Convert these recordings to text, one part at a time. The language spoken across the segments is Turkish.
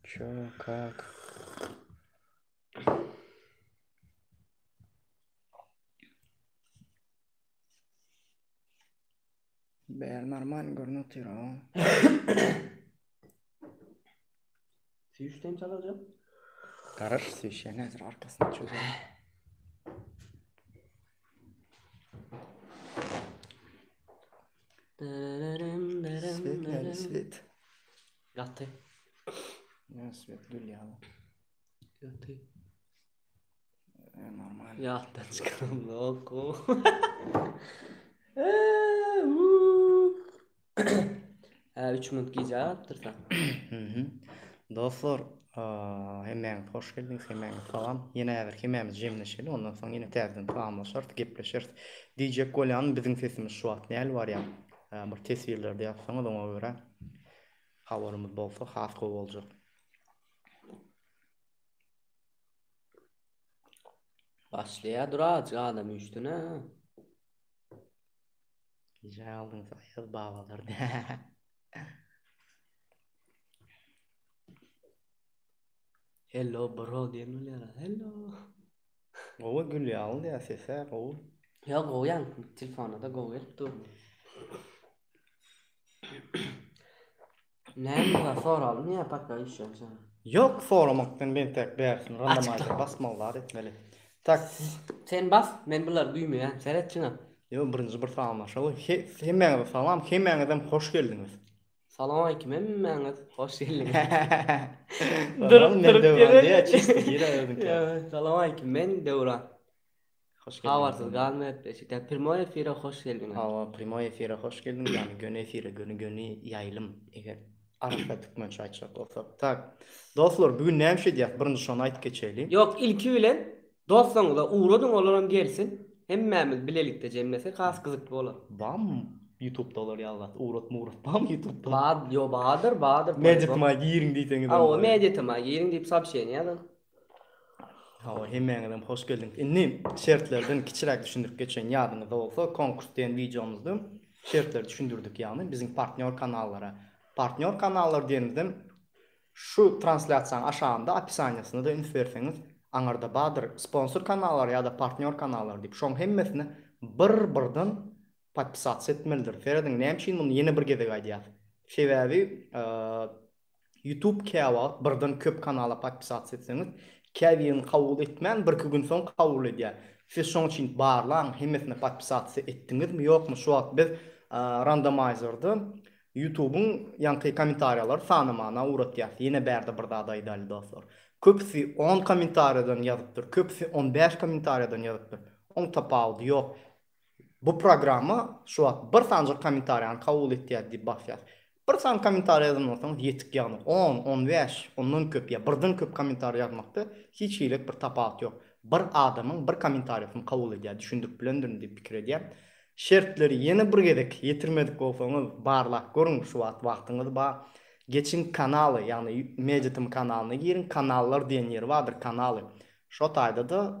Çökak. Beğer normal görünüyor ha. Süyüşten çalacağım. Karar süyüşe nedir arkasına çözelim. Svet geldi svet. Gatı. Ne svet gül ya. Gatı. Normal. Yattan çıkalım loku. Ha 3 minut giyeceğim attırsan. Dostlar, hemen hoş geldiniz, hemen salam. Yine hememiz jemleşeli, ondan sonra yine terden tamamlaşır, gepleşir. DJ Golyan bizim sesimiz şu an näl var ya. Bir tesvirlerde yapsanız ona göre havarımız bolsa haska bolacak. Başlaya duracak adam üstüne. Güzel aldınız ayaz bağlardı. Hello bro diyen oluyor. Hello. Ova gül ya aldı ya sese, ova. Ya goyan telefona da go dur. Ne var soralım ya pakka işim sana. Yok forumaktan ben tek bersin, randomizer basmalar etmeli. Tak. Sen bas, men bular duymuyor. Seyretçina. Yo birinci bir tamamlaşalı. Hemen salam, hemen adam hoş geldiniz. Salam aleyküm emmeniz. Hoş geldiniz. Durup geliyor ya çizdi geri ayırdın ya. Salam aleyküm men Devran. Hoş geldiniz. Havarsız galmet beşikte. Primo efire hoş geldiniz. Hava primo efire hoş geldiniz. Yani gönü efire gönü yayılım eğer arada tıkman çayçak olsa. Tak. Dostlar bugün ne şey diyek? Birinci şonu aytıp geçelim. Yok ilki bilen dostlarınızla uğradın olaram gelsin. Hemmemiz bilelikte cemlese kas kızıklı olur. Bam YouTube'da olur ya Allah. Uğrat bam YouTube'da. Bağdır. Medyatıma girin deyseniz. O medyatıma girin deyip sap şeyini ya. Hava hemen adam hoş geldin. Inni şertlerden kiçirak düşündürüp geçen yadınızda olsa konkurs diyen videomuzda şertleri düşündürdük yani bizim partner kanallara. Partner kanallar diyenizde şu translasiyanın aşağında apisanyasını da ünlü verseniz anarda badır sponsor kanallar ya da partner kanallar deyip şoň hemmesini bir-birden podpisat etmelidir. Feredin näme bunu yeni bir gezek aýdýar. Sebäbi YouTube käwa birden köp kanala podpisat etseniz käwini kabul etmän bir gün soň kabul edýär. Siz şoň üçin barlaň hemmesine podpisat etdiňizmi ýokmy? Şu wagt biz randomizerdy YouTube'un yankı komentariyalar sanımana uğratýar. Yine berde bir daha ideal dostlar. Köpsi 10 komentariyadan yazıptır. Köpsi 15 komentariyadan yazıptır. On tapawdy yok. Bu programma şu wagt bir sanjy komentariýany kabul etýär diýip başlar. Bir san komentariýadan bolsaň ýetik ýany 10, 15, ondan köp ýa birden köp komentariýa ýazmakda hiç hiçlik bir tapawut ýok. Bir adamyň bir komentariýasyny kabul edýär, düşündürip bilendir diýip pikir edýär. Şertleri yeni bir gedek yetirmedik olsanız barlak görün şu vaktinizde ba geçin kanalı yani Mediatim kanalına girin kanallar diyen yer vardır kanalı. Şu taýda da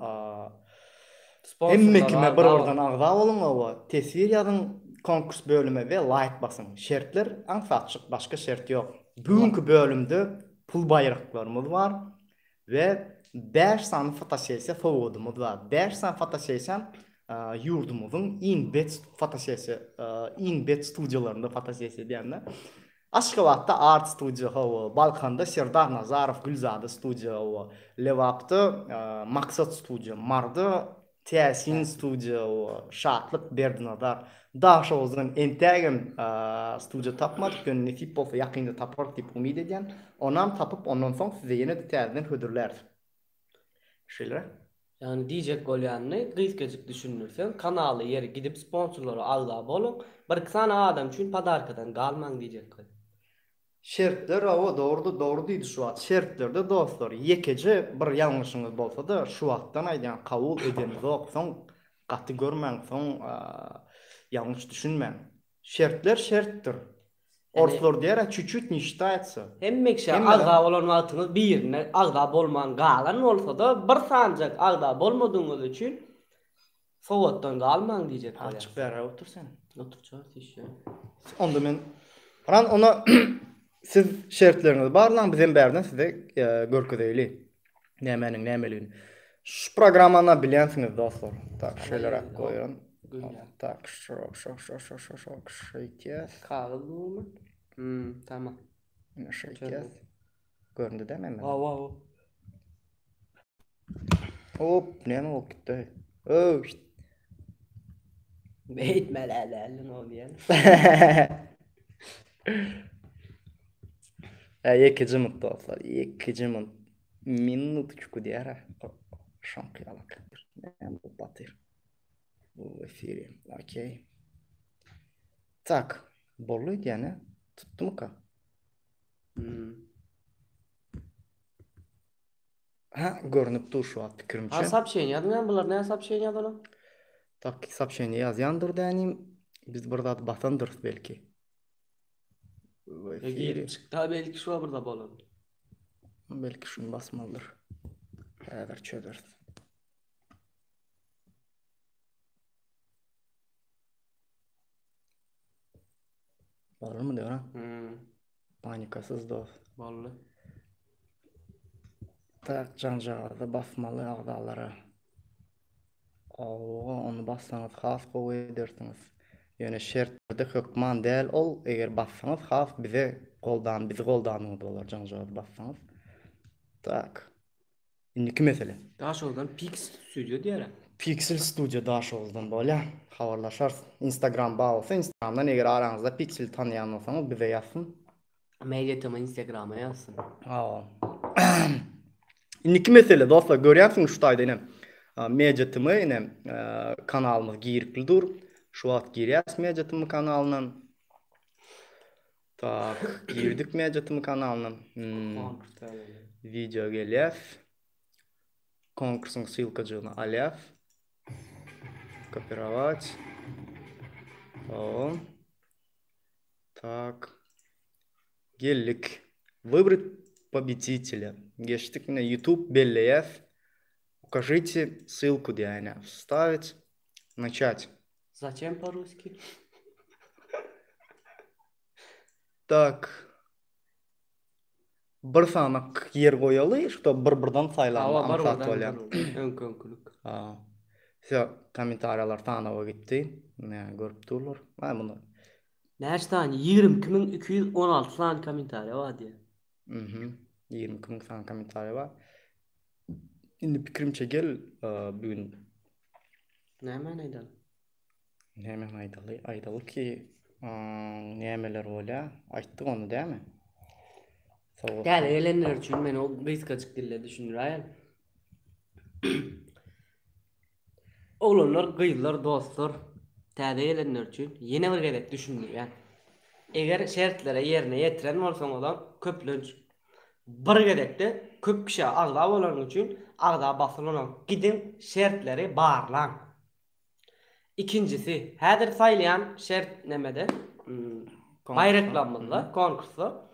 emmekime bir oradan agza olun o tesir yazın konkurs bölüme ve like basın. Şertler ansatçık başka şert yok. Bugünkü bölümde pul bayraklarımız var ve 5 san fotosesiya fowudumuz var. 5 san fotosesiya yurdumuzun in-bet fotosesiya, in-bet studiyalarında fotosesiya diýende. Aşgabatda Art Studio hawa, Balkanda Serdar Nazarov Gülzada Studio hawa, Lewapda Maksat Studio, Marda Täsin Studio hawa, Şatlyk Berdinadar, Daşowzdan entegem studio tapmadyk, gönüllü tip bolsa ýakynda tapar diýip umyd edýän. Onam tapyp ondan soň size ýene täzeden hödürler. Şeýle. Yani diyecek golyanny gysgaçyk düşünürsen kanaly ýeri gidip sponsorlary alda bolun. Bir sana adam üçin padarkadan galmaň diyecek gol. Şertler o doğru diýdi şu wagt. Şertlerde dostlar ýekece bir ýalňyşyňyz bolsa da şu wagtdan aýdan kabul edeniz oksoň gaty görmäň soň ýalňyş düşünmäň. Şertler şertdir. Ortlar diýär çüçüt niştaýsa. Hemmekşe agda bolan wagtyňyz birine agda bolman galan bolsa da bir sanjak agda bolmadyňyz üçin sowatdan galmaň diýjek gol. Açyk berä otur sen. Otur çar tiş. Onda men ona Siz şertleriniz barlan bizem berden size görkezeyli. Nämeliğini. Şu programmany bilýänsiňiz dostlar. Tak şeýler goýun. Tak şeýkes. Kağıt mı? Tamam. Şeýkes. Göründü däme men. Wow. Hop, näme bolup gitdi? Oh. Beytmelerle ne oluyor? Ikinci minut dostlar. İkinci minut küçük diýär. Şampiyonluk. Näme bu batyr? Bu efiri. Okey. Tak. Boluydu yani. Tuttu mu ka? Ha, görünüp dur şu an fikrimçe. Soобщение ýadyňam bular näme soобщение ýadylar? Tak soобщение ýazýandyr dänim. Biz burada basandyr belki. Bu efiri. Çıktı belki şu burada bolan. Belki şunu basmalıdır. Häzir çözer. Olur mu diyor ha? Panikasız dost. Bolly. Tak janjagada basmaly agdalara. Onu bassanız has gowy edersiniz. Ýöne şertlerde hökman däl ol, eger bassanız has bizi goldanyňyz bolar janjagada bassanız. Tak. Indiki mesele. Daşoldan Pix Studio diýär. Pixel Studio Daşowdan bolýa. Habarlaşar. Instagram baglasy, Instagramdan eger araňyzda Pixel tanýan bolsaňyz bize ýazsyn. Mediatymı Instagram'a yazsın. Indiki mesele dostlar görýärsiňiz şu taýda inem. Mediatymı inem kanalymyz giripdir. Şu wagt girýäs Mediatymı kanalyna. Tak, girdik Mediatymı kanalyna. Video gelýär. Konkursyň ссылкажyny alýar. Копировать. Так. Geldik. Выбрать победителя. Geçtik на YouTube belleýär. Укажите ссылку diýäne. Вставить. Начать. Зачем по-русски? Так. Bir sanak yer goýaly, şo bir-birden saýlanma ansat bolýar. Önkönklük. Şo kommentariýalar tanawa gitdi. Näme görüp durlar. Muny. Näçe 20216 tane komentariýa bar diýär. 20.000 tane komentariýa bar. Indi pikirimçe gel bugün Näme aýdal? Näme aýdaly? Aýdaly ki nämeler bolýar? Aýtdyk onu däme? Gel eğlenler üçün men o gysgaçyk dille düşünýär. Oğlanlar, gıylar, dostlar, täze eğlenler üçün ýene bir gerek düşünýär. Eger şertlere yerine ýetiren bolsaň olam köplenç bir gerekde köp kişi agda bolan üçün agda basylynan gidin şertleri barlan. İkincisi, häzir saýlayan şert nemede? Bayraklanmalar, konkurslar.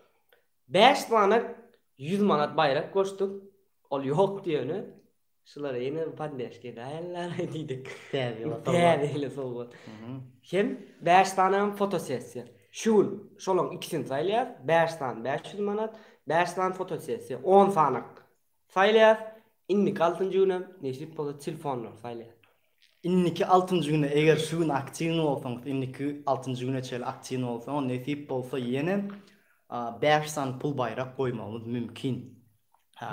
5 manat 100 manat bayrak koştuk. Ol ýok diýeni. Şulara ýene pandeşke daýlar diýdik. Täze soňra. Hem 5 tane fotosessiýa. Şolaň ikisini saýlaýar. 5 tane 500 manat, 5 tane fotosessiýa 10 sanak. Saýlaýar. Inniki 6-njy güne nesip bolar telefonlar saýlaýar. Inniki 6-njy güne eger şu gün aktiwny bolsaňyz, inniki 6-njy güne çel aktiwny bolsaň, nesip bolsa ýene 5 san pul bayrak koymamız mümkin.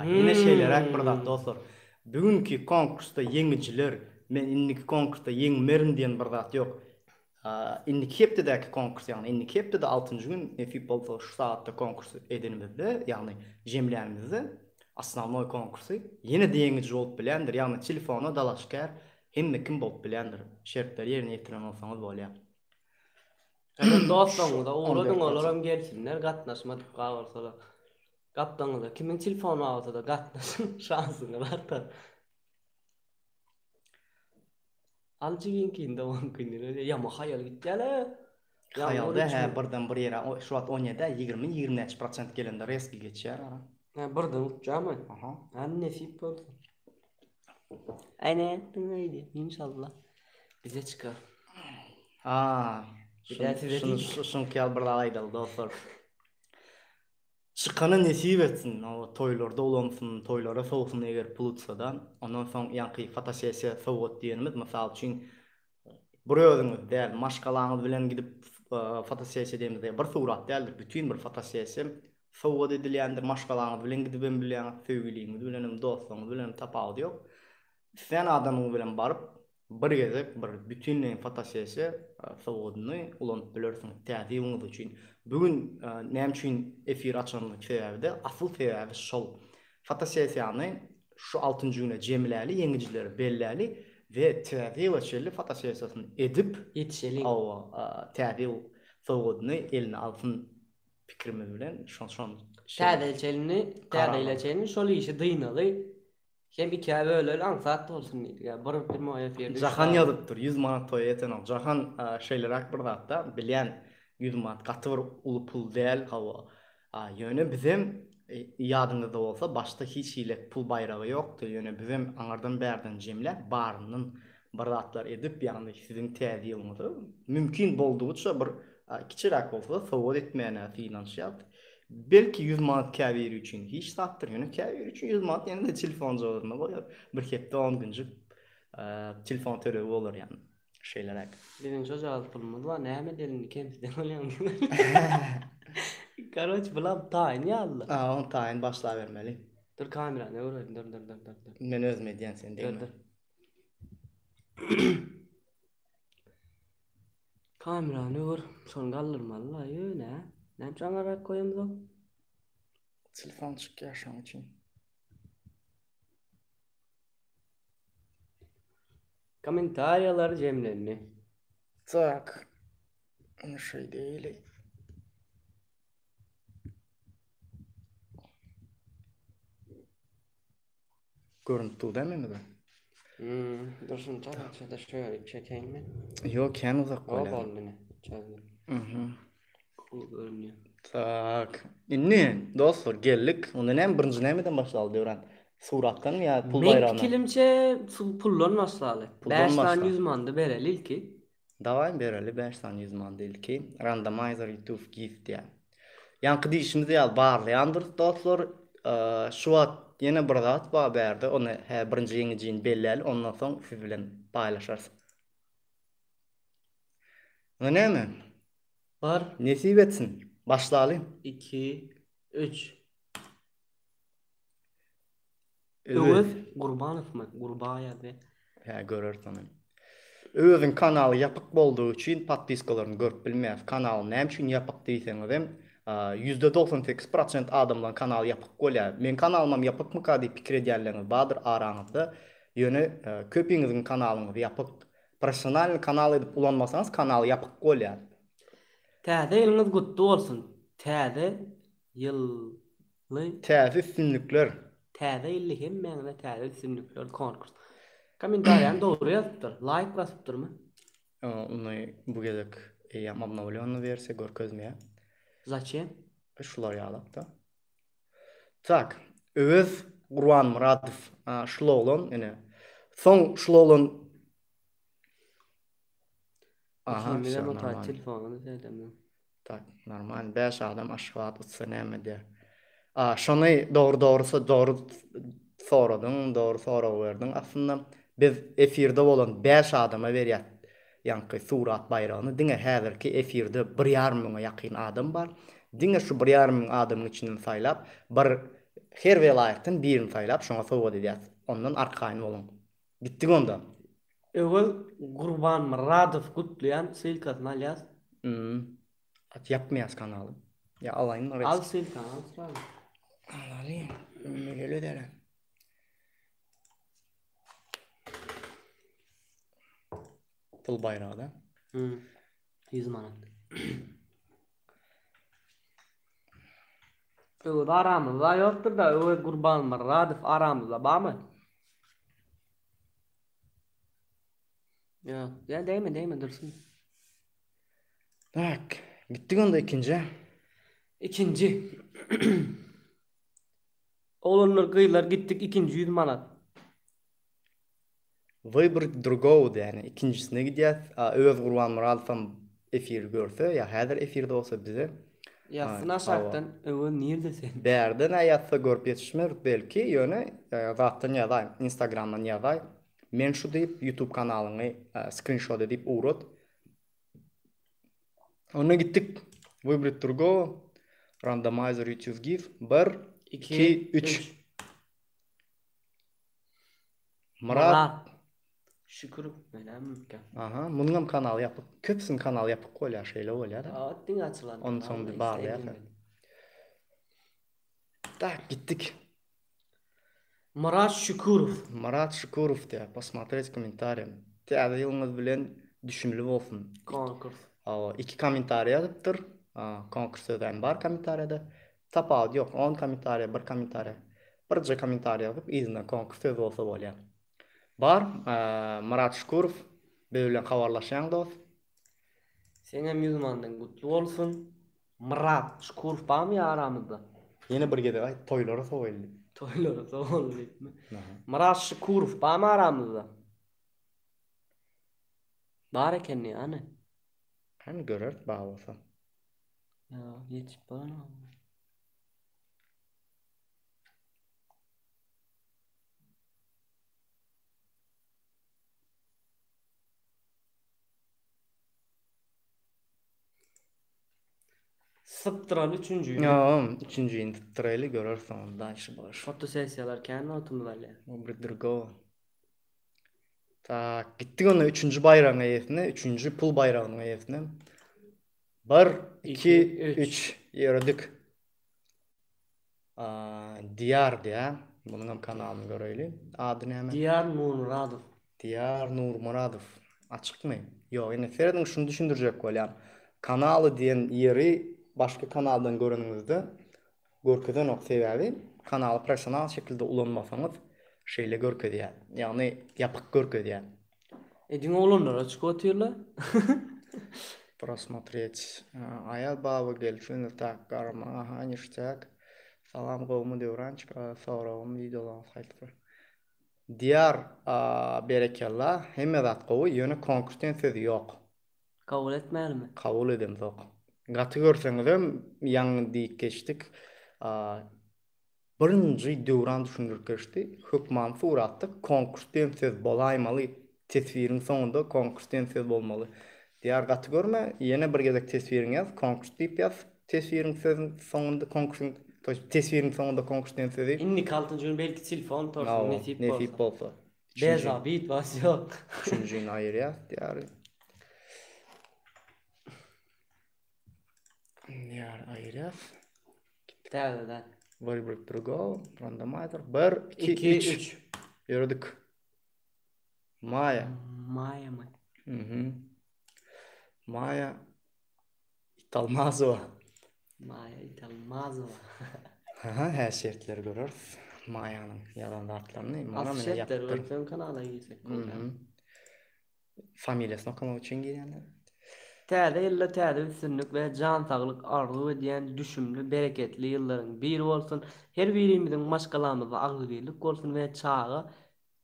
Yine şeyler burada dostlar. Bugünkü konkursta yeňijiler, men indiki konkursta yeňmerin diýen bir zat ýok. Indiki hepdeki konkurs, yani indiki hepde 6-njy gün nesip bolsa şu saatda konkurs edenimizde, yani jemlänimizde asnamoy konkursy ýene deňiji bolup bilendir, yani telefona dalaşkar hemme kim bolup bilendir. Şertler ýerine ýetiren bolsaňyz bolýar. Dostlarım da uğradın olaram gelsinler, gatnaşmadyk galarsalar. Gatdaňyza kimin telefonu alsa da gatnaşyn şansyny artar. Alçyginkinde 10 günler öyle ýama hayal gitdiler. Hayalda birden bir ýere şu wagt 17 20-20% gelende reski geçýär. Birden uçjamy. Nesip bolsa. Ayne, diňeýdi inşallah. Bize çıkar. Şunu kıyal bir alaydalı dostlar. Çıkanı nesip etsin. O toylarda olansın, toylara soğusun eger pul utsadan. Ondan soň ýanky fotosesiýa sowgat diýenimiz, mysal üçin buraya özüňiz däl, maşgalaňyz bilen gidip fotosesiýa diýenimiz bir surat däldir, bütün bir fotosesiýa sowgat edilýändir, maşgalaňyz bilen gidip bilýän, söwgiliňiz bilen, dostlaryňyz bilen tapagy ýok. Sen adamyň bilen baryp bir gezek bir bütün fotosesiýa sowgadyny ulanyp bilersiň täze ýyňyz üçin. Bugün näme üçin efir açanlyk sebäbi de asyl sebäbi şol. Fotosesiýany şu 6-njy güne jemläli, ýeňijileri belläli we täze ýeşeli fotosesiýasyny edip Yetişeli. täze sowgadyny eline alsyn pikirimiz bilen şon täzeýleçelini şol işi dynaly. Hem iki ay öyle ansat olsun diye. Ya bir moya ferdi. Jahan ýazypdyr 100 manat toy eten ol. Jahan şeýler akbyr zatda bilýän 100 manat gaty bir uly pul däl hawa. Ýöne bizim ýadyňyzda bolsa başda hiç hilek pul bayragy ýokdy. Ýöne bizim aňardan bärden jemler barynyň bir zatlar edip ýagny siziň täze ýylyňyzy mümkin boldugyça bir kiçirak bolsa sowgat etmäne finansiýat. Belki 100 manat käbir üçin hiç satdyr. Ýöne käbir üçin 100 manat ýene telefon jogadyna goýar. Bir hepde 10 günjük telefon töregi bolar ýani. Şeýlerek. Birinçi jaz pulumuz var. Näme delini kemsiden bolýan. Karoç bulam taýyn ýaly. On taýyn başla bermeli. Dur kamera ne görýän? Dur. Men öz medýan sen diýme. Kamera ne gör? Son gallyrmaly la ýöne. Näme çaňarak koýamyz? Telefon çykýar şoň üçin. Komentariýalar jemlenni. Tak. Onu şey değil. Görüntü değil mi bu? Dursun çada şöyle çekeyim mi? Yok, ken uzak O koyalım. oldu ne? Çözdüm. Bu görünüyor. Tak. Inni dostlar geldik. Onda näme birinji nämeden başlaly diýären? Suratdan ya pul Men bayrağına. kilimçe pullan başlaly. Puldan 5 başla. tane 100 mandy bereli ilki. Davay bereli 5 tane 100 man değil ki. Randomizer YouTube gift ya. Yankı diýişimiz ýaly barlayandyr dostlar. Şu wagt ýene bir zat bar berdi. Onu birinji ýeňijiň belläli. Ondan soň siz bilen paýlaşarsyk. Näme? Var. Nesip etsin. Başlaly. 2 3 Evet. Öwüz Gurbanov mu? Gurbaya de. Görürsen. Özüň kanaly ýapyk boldugy üçin podpiskalaryny görüp bilmez. Kanal näme üçin ýapyk diýseňiz, %98% adamlaryň kanaly ýapyk bolýar. Men kanalym ýapykmy ka diýip pikir edýärleriniz badyr araňyzda. Ýöne köpüňiziň kanalyňyz ýapyk, professional kanal edip ulanmasaňyz kanal ýapyk bolýar. Täze ýylyňyz gutly bolsun. Täze ýylly Täze sünnükler. täze ýylly hemmeňe täze sünnükler konkurs. Komentariýany dogry ýazypdyr. Like basypdyrmy? Onu bu gezek ýamamna bolýany berse görkezmeýär. Zaçem? Şular ýalap da. Tak, Öwüz Gurban Muratov şuloğlan, ene. Soň şuloğlan Aha, normal. Telefonunu söyledim. Tak, normal. 5 adam aşgaat utsa näme der. Şonu doğru soradyň, berdiň. Aslında biz efirde bolan 5 adama berýär. Ýanky surat bayragyny diňe häzirki efirde 1,5 miňe ýakyn adam bar. Diňe şu 1,5 miň adamyň içinden saýlap, bir her welaýatdan birini saýlap, şoňa sowgat edýär. Ondan arkaýyn bolan. Gitdik onda. Öwel Gurban Muratov gutlayan silkasyny alýas. At yapmaýas kanaly. Ya alayın oraya. Al silkany al. Alayım. Öyle derler. Pul bayrağı da. 100 manat. Öwel aramyzda ýokdur da öwel Gurban Muratov aramyzda barmy? Ya değme dursun. Tak, gittik onda ikinci. İkinci. Olanlar gıylar gittik ikinci 100 manat. Выбрать другого, yani ikincisine gideceğiz. Öz Gurban Muratov efir görse, ya her efirde olsa bize Yazsın aşaktan öwün nirde sen? Bärden aýatsa görüp ýetişmedik belki ýöne zatdan ýazay, Instagramdan ýazay. Men şu diýip YouTube kanalyny screenshot edip urat. Ona gittik. Выбрать другого. Randomizer you choose give. 1, 2, 3. Murat. Şükür. Menemke. Aha, munum kanal yapıp, köpsün kanal yapıp koyar şeyle bolýar. Atdyň açylan. Onun son bir bağlayak. Так, gittik. Murat Şükürov. Murat Şükürov diye посмотреть комментарий. Täze ýylyňyz bilen düşünmeli bolsun. Konkurs. 2 kommentariy ýazypdyr. Konkursdan bar kommentariýada. Tapawut ýok, 10 kommentariy, 1 kommentariy. Birje kommentariy ýazyp, izine konkurs söz bolsa bolýar. Bar, Murat Şükürov bilen habarlaşýan dost. Seňem ýuzmandyň gutly bolsun. Murat Şükürov barmy aramyzda? Yine bir gede ay toylara soýuldy. Toylara soýuldymy? Murat Şükürov barmy aramyzda? Bar ekenni ana. Hani görür baý bolsa. Ya, ýetip bana. Sıptıralı üçüncüyü. Ya, üçüncüyü tutturaylı görürsen ondan işi boş. Fotosesiyalar kendi otumuz ali. O bir durgo. Tak, gittik ona üçüncü bayrağına yetine, üçüncü pul bayrağına yetine. 1, 2, 3 yürüdük. Diyar diye. Bunun kanalını görelim. Adı ne hemen? Diyar Nurmuradov. Diyar Nurmuradov. Açık mı? Yok, yine Feridun şunu düşündürecek olan. Kanalı diyen yeri başka kanaldan görünümüzde görkeden ok sebebi kanalı profesyonel şekilde ulanmasanız şeyle görkedi yani. Yani yapık görkedi. Edin oğlunlara çıkotuyla. Просмотреть. Ayal baba gelsin tak karma aha ништяк. Salam qowmu devrançka sorawum videolar saytı. Diyar berekallah hemme zat qowy ýöne konkursdan sözi ýok. Kabul etmeli. Kabul edem zok. Gaty görseňizem ýaňy diýip geçdik. Birinji döwran düşündirip geçdi. Hukman suratda konkursdan söz bolaýmaly. Tesvirin soňunda konkursdan söz bolmaly. Diğer gaty görme, ýene bir gezek tesvirin ýaz, konkurs diýip ýaz. Tesvirin sözün soňunda konkursun, tesvirin soňunda konkursdan söz edip. Inni 6-njy gün belki telefon torsun nesip bolsa. Beza bit bas ýok. Üçüncüyni aýyr ýaz, diýer. Diğer aýyr ýaz. Täze-de. Bir durgo, randomizer. 1, 2, 3. Ýördik. Maya. Maya mı? Maya Italmazova. Maya Italmazova. Her şertleri görürüz. Maya'nın yalan atlarını. Afşetler ön kanala giysek. Familyasını okumak için giyenler. Täze illa täze üstünlük ve can sağlık arzu ediyen düşümlü, bereketli yılların bir olsun. Her birimizin başkalarımızda agyrlyk bolsun ve çağı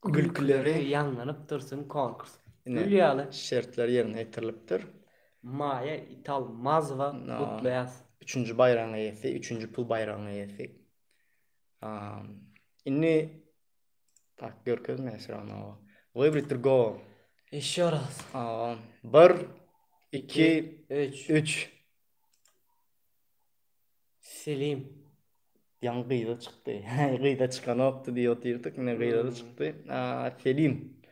gülküleri yanlanıp dursun konkurs. Gülýaly. Şertler yerine getirilipdir. Maya Italmazova kutlayas. 3. bayrağına yesi, 3. pul bayrağına yesi. Inni tak görkez mesela ona. Выбрать другого. Еще раз. 1, 2, 3. Selim. Yan gıyda çıktı. Gıyda çıkan optu diye oturttuk. Yine gıyda da çıktı. Selim.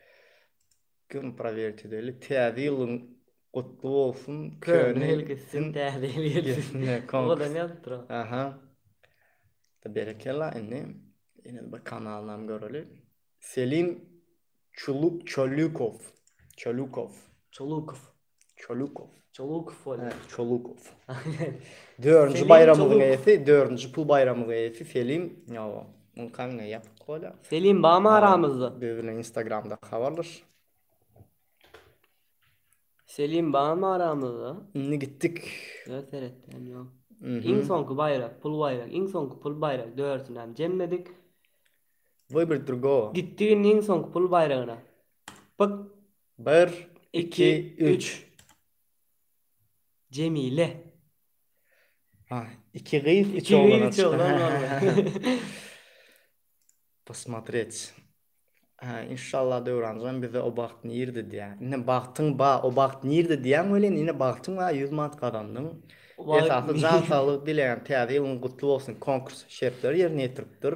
Gün proverti deli. Täze ýylyň gutly bolsun. Könül gitsin täze ýylyň. O da ne yaptır? Aha. Da berekellah indi bir kanalynam göreli. Selim Çolukov. Dördüncü bayramyň eýesi, 4-nji pul bayramyň eýesi Selim. Ýa, onu kaňa ýapyp goýlar. Selim bama aramyzda. Beýle Instagramda habarlaş. Selim bama aramyzda. Indi gittik. Gösteretdim ýok. Iň soňky bayrak, pul bayrak, iň soňky pul bayrak dörsünäm jemledik. Выбрать другого. Gitdik iň soňky pul bayragyna. Bak 1, 2, 3. Cemile. Ha, iki kız, üç İki oğlan üç oğlan var. Посмотреть. İnşallah da öğreneceğim bize o baht nirdi diye. Yine bahtın ba o baht nirdi diyen öyle yine bahtın va 100 manat kazandım. O baht Esası can sağlık dileyen teyze yılın kutlu olsun konkurs şertleri yerine getiriptir.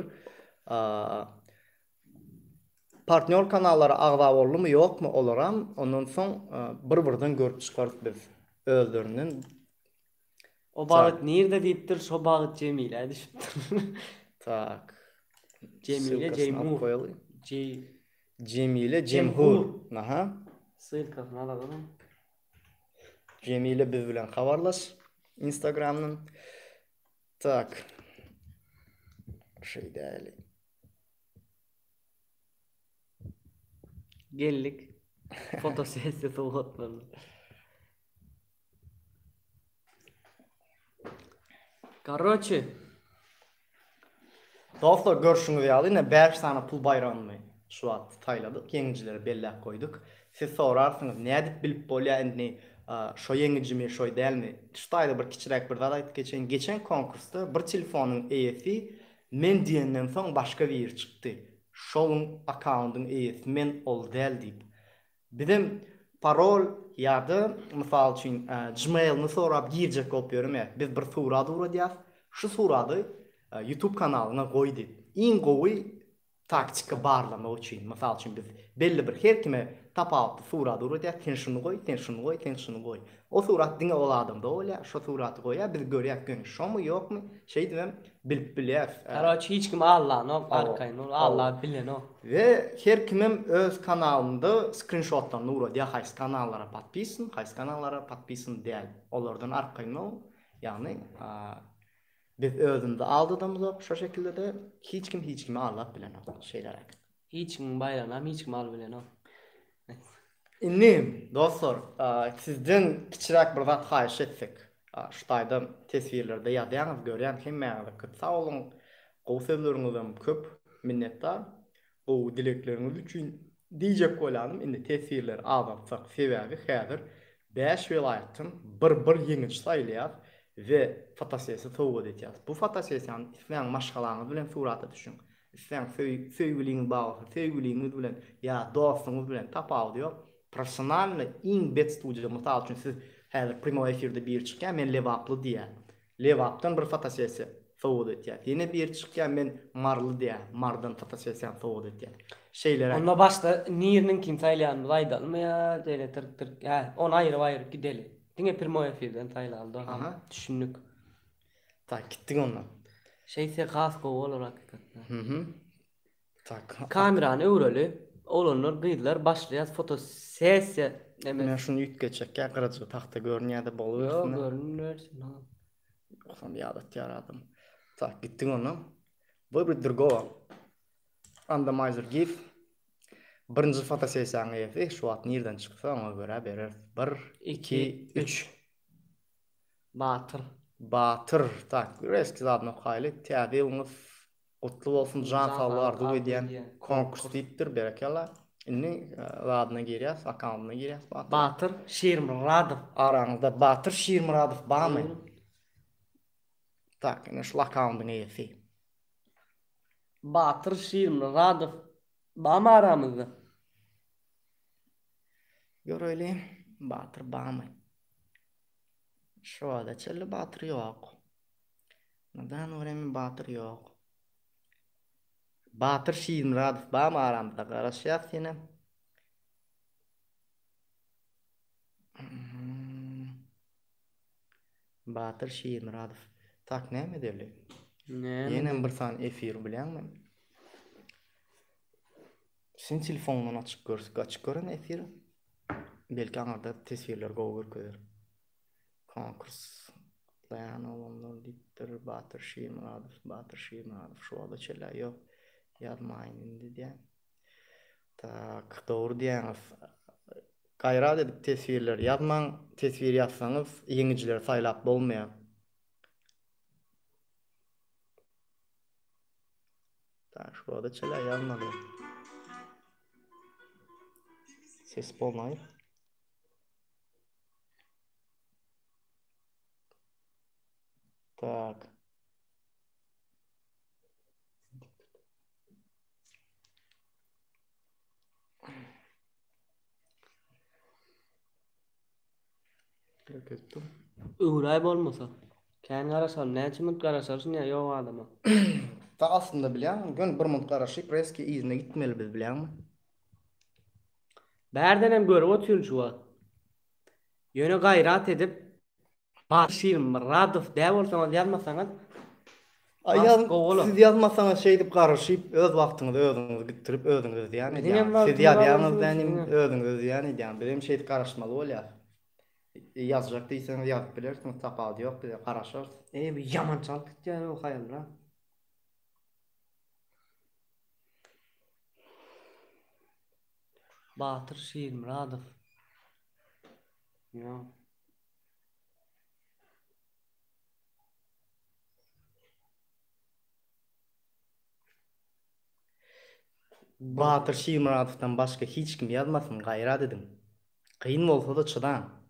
Partner kanallara ağda oldu mu yok mu oluram. Ondan son bir-birden görüp çıkarıp biz özlerinin. O Tak. baht nerede deyiptir, şu baht Cemile düşüptür. Tak. Cemile Sılkasını alıp Cemhur. koyalım. C Cemile Cemhur. Cemhur. Aha. Sılkasını alalım. Cemile biz bilen habarlaş. Instagram'dan. Tak. Şey değil. Geldik. Fotosesiyası olmadı. Короче, Dostlar görüşünüz ya. Yine 5 tane pul bayramını şu an tayladık. Yenincileri belli koyduk. Siz sorarsınız ne edip bilip bolya endini şu yenici mi şu değil mi? Şutayda bir kiçirek bir zat geçen konkursta bir telefonun EF'i men diyenden son başka bir yer çıktı. Şolun account'un EF'i men ol değil deyip. Bizim parol ya da misal için Gmail'ni sorap girecek kopyorum ya. Biz bir surada uğradıyız. Şu suradı YouTube kanalına koydu. İn koyu taktika barlama için. Misal için biz belli bir her kime tapaltı surada uğradıyız. Sen şunu koy, sen şunu koy, sen şunu koy. O surat dine ol adam öyle. Şu suratı koya biz görüyak gün. Şu mu yok mu? Şey demem bilip biliyaz. короче hiç kim Allah'ın o arkayın o Allah bilen o. Ve her kimim öz kanalında screenshotlarını uğradı. Ya hays kanallara patpisin, hays kanallara patpisin değil. Onlardan arkayın o. Yani biz özümde aldığımız şu şekilde de hiç kim Allah bilen o şeyler. Hiç kim bayram, hiç kim al bilen o. İnnim dostlar, sizden kiçirak bir zat xahiş etsek. Şutayda tesvirlerde yazyanız görýän hemmäňize köp sağ olun. Gowy sözleriňizden köp minnetdar. Bu dilekleriniz üçün diýjek bolanym. Indi tesvirler azatsak sebäbi häzir 5 vilayatdan bir ýeňiç saýlaýar we fotosesiýa towgud etýär. Bu fotosesiýany isleň maşgalaňyz bilen surata düşün. Isleň söýgüliňiz bagly, söýgüliňiz bilen ýa dostuňyz bilen tapal diýip professional in bet studio misal üçin siz häzir primo efirde bir çykýan men lewaply diýär. Lewapdan bir fotosesiýa towgud etýär. Ýene bir çykýan men marly diýär. Mardan fotosesiýa towgud etýär. Şeyler. Onda başta nirinin kim saylayan Vaydan mı ya böyle tırk ha on ayrı gideli. Dine primo efirden taylandı ha düşündük. Tak gittik ondan. Şeyse kasko olarak hakikaten. Tak. Kameranı öwreli olanlar gıydılar başlayan fotosesiya Men şunu ýitgeçek ya garaja tahta görnýärde bolýar. Yok görünürsin ha. Osan bir adat yaradım. Tak gittik ondan. Bu bir durgo. Randomizer gif. Birinci fotosesiýaňy ýepi şu wagt nerden çyksa ona göre berer. 1 2 3 Batır. Batır. Tak eski zadyny haýly täze ýylyňyz gutly bolsun jan sağlyk ardy diýen konkurs diýipdir berekalla. Inni zadyna girýäs, akkauntuna girýäs. Batır Şirmuradov. Araňyzda Batır Şirmuradov barmy? Tak, ine şu akkauntyny ýepi. Batır Şirmuradov. Bama aramızda. Göreli Batır barmy? Şu ada çelli Batır ýok. Nadan öwremi Batır ýok. Batır Şirmuradov barmy aramyzda garaşýar seni? Batır Şirmuradov. Tak näme derler? Ýene bir san efir bilenmi? Sen telefonundan açık gören efiri. Belki aňarda tesvirler gowy görkezler. Konkurs. Dayan olanlar dipdir. Batır Şirmuradov. Şu wada çela ýok. Ýazmaýyn indi diýen. Tak, dogry diýäňiz. Gaýra edip tesvirler ýazmaň, tesvir ýazsaňyz ýeňijiler saýlap bolmaýar. Tak, şu wada çela ýazmady. Ses bolmaýar. Tak. Ketdim. Uğray bolmasa. Kän garaşar, näçe mut garaşarsın ya ýok adama. Ta aslında bilýän, gün bir mut garaşyp reski izine gitmeli biz bilýänmi? Bärden hem görüp oturýun şu wagt. Ýöne gaýrat edip Başyr Muradov däp bolsaňyz ýazmasaňyz Ayyan gowaly. siz yazmasaňyz şey dip garaşyp öz wagtyňyzy özüňiz gittirip özüňiz ýany. Bizim hem Siz wagtymyz ýazýanyz var, benim bizim. özüňiz ýany diýen. Benim şey dip garaşmaly bolýar. Yazacak diýseňiz ýazyp bilersiňiz, tapady ýok diýip garaşar. Bir yamançalyk ýany o haýalra. Batyr Şiirmuradov. Ýa. Batyr Şiirmuradowdan başga hiç kim ýazmasyn gaýra dedim. Kıyın bolsa da çıdan.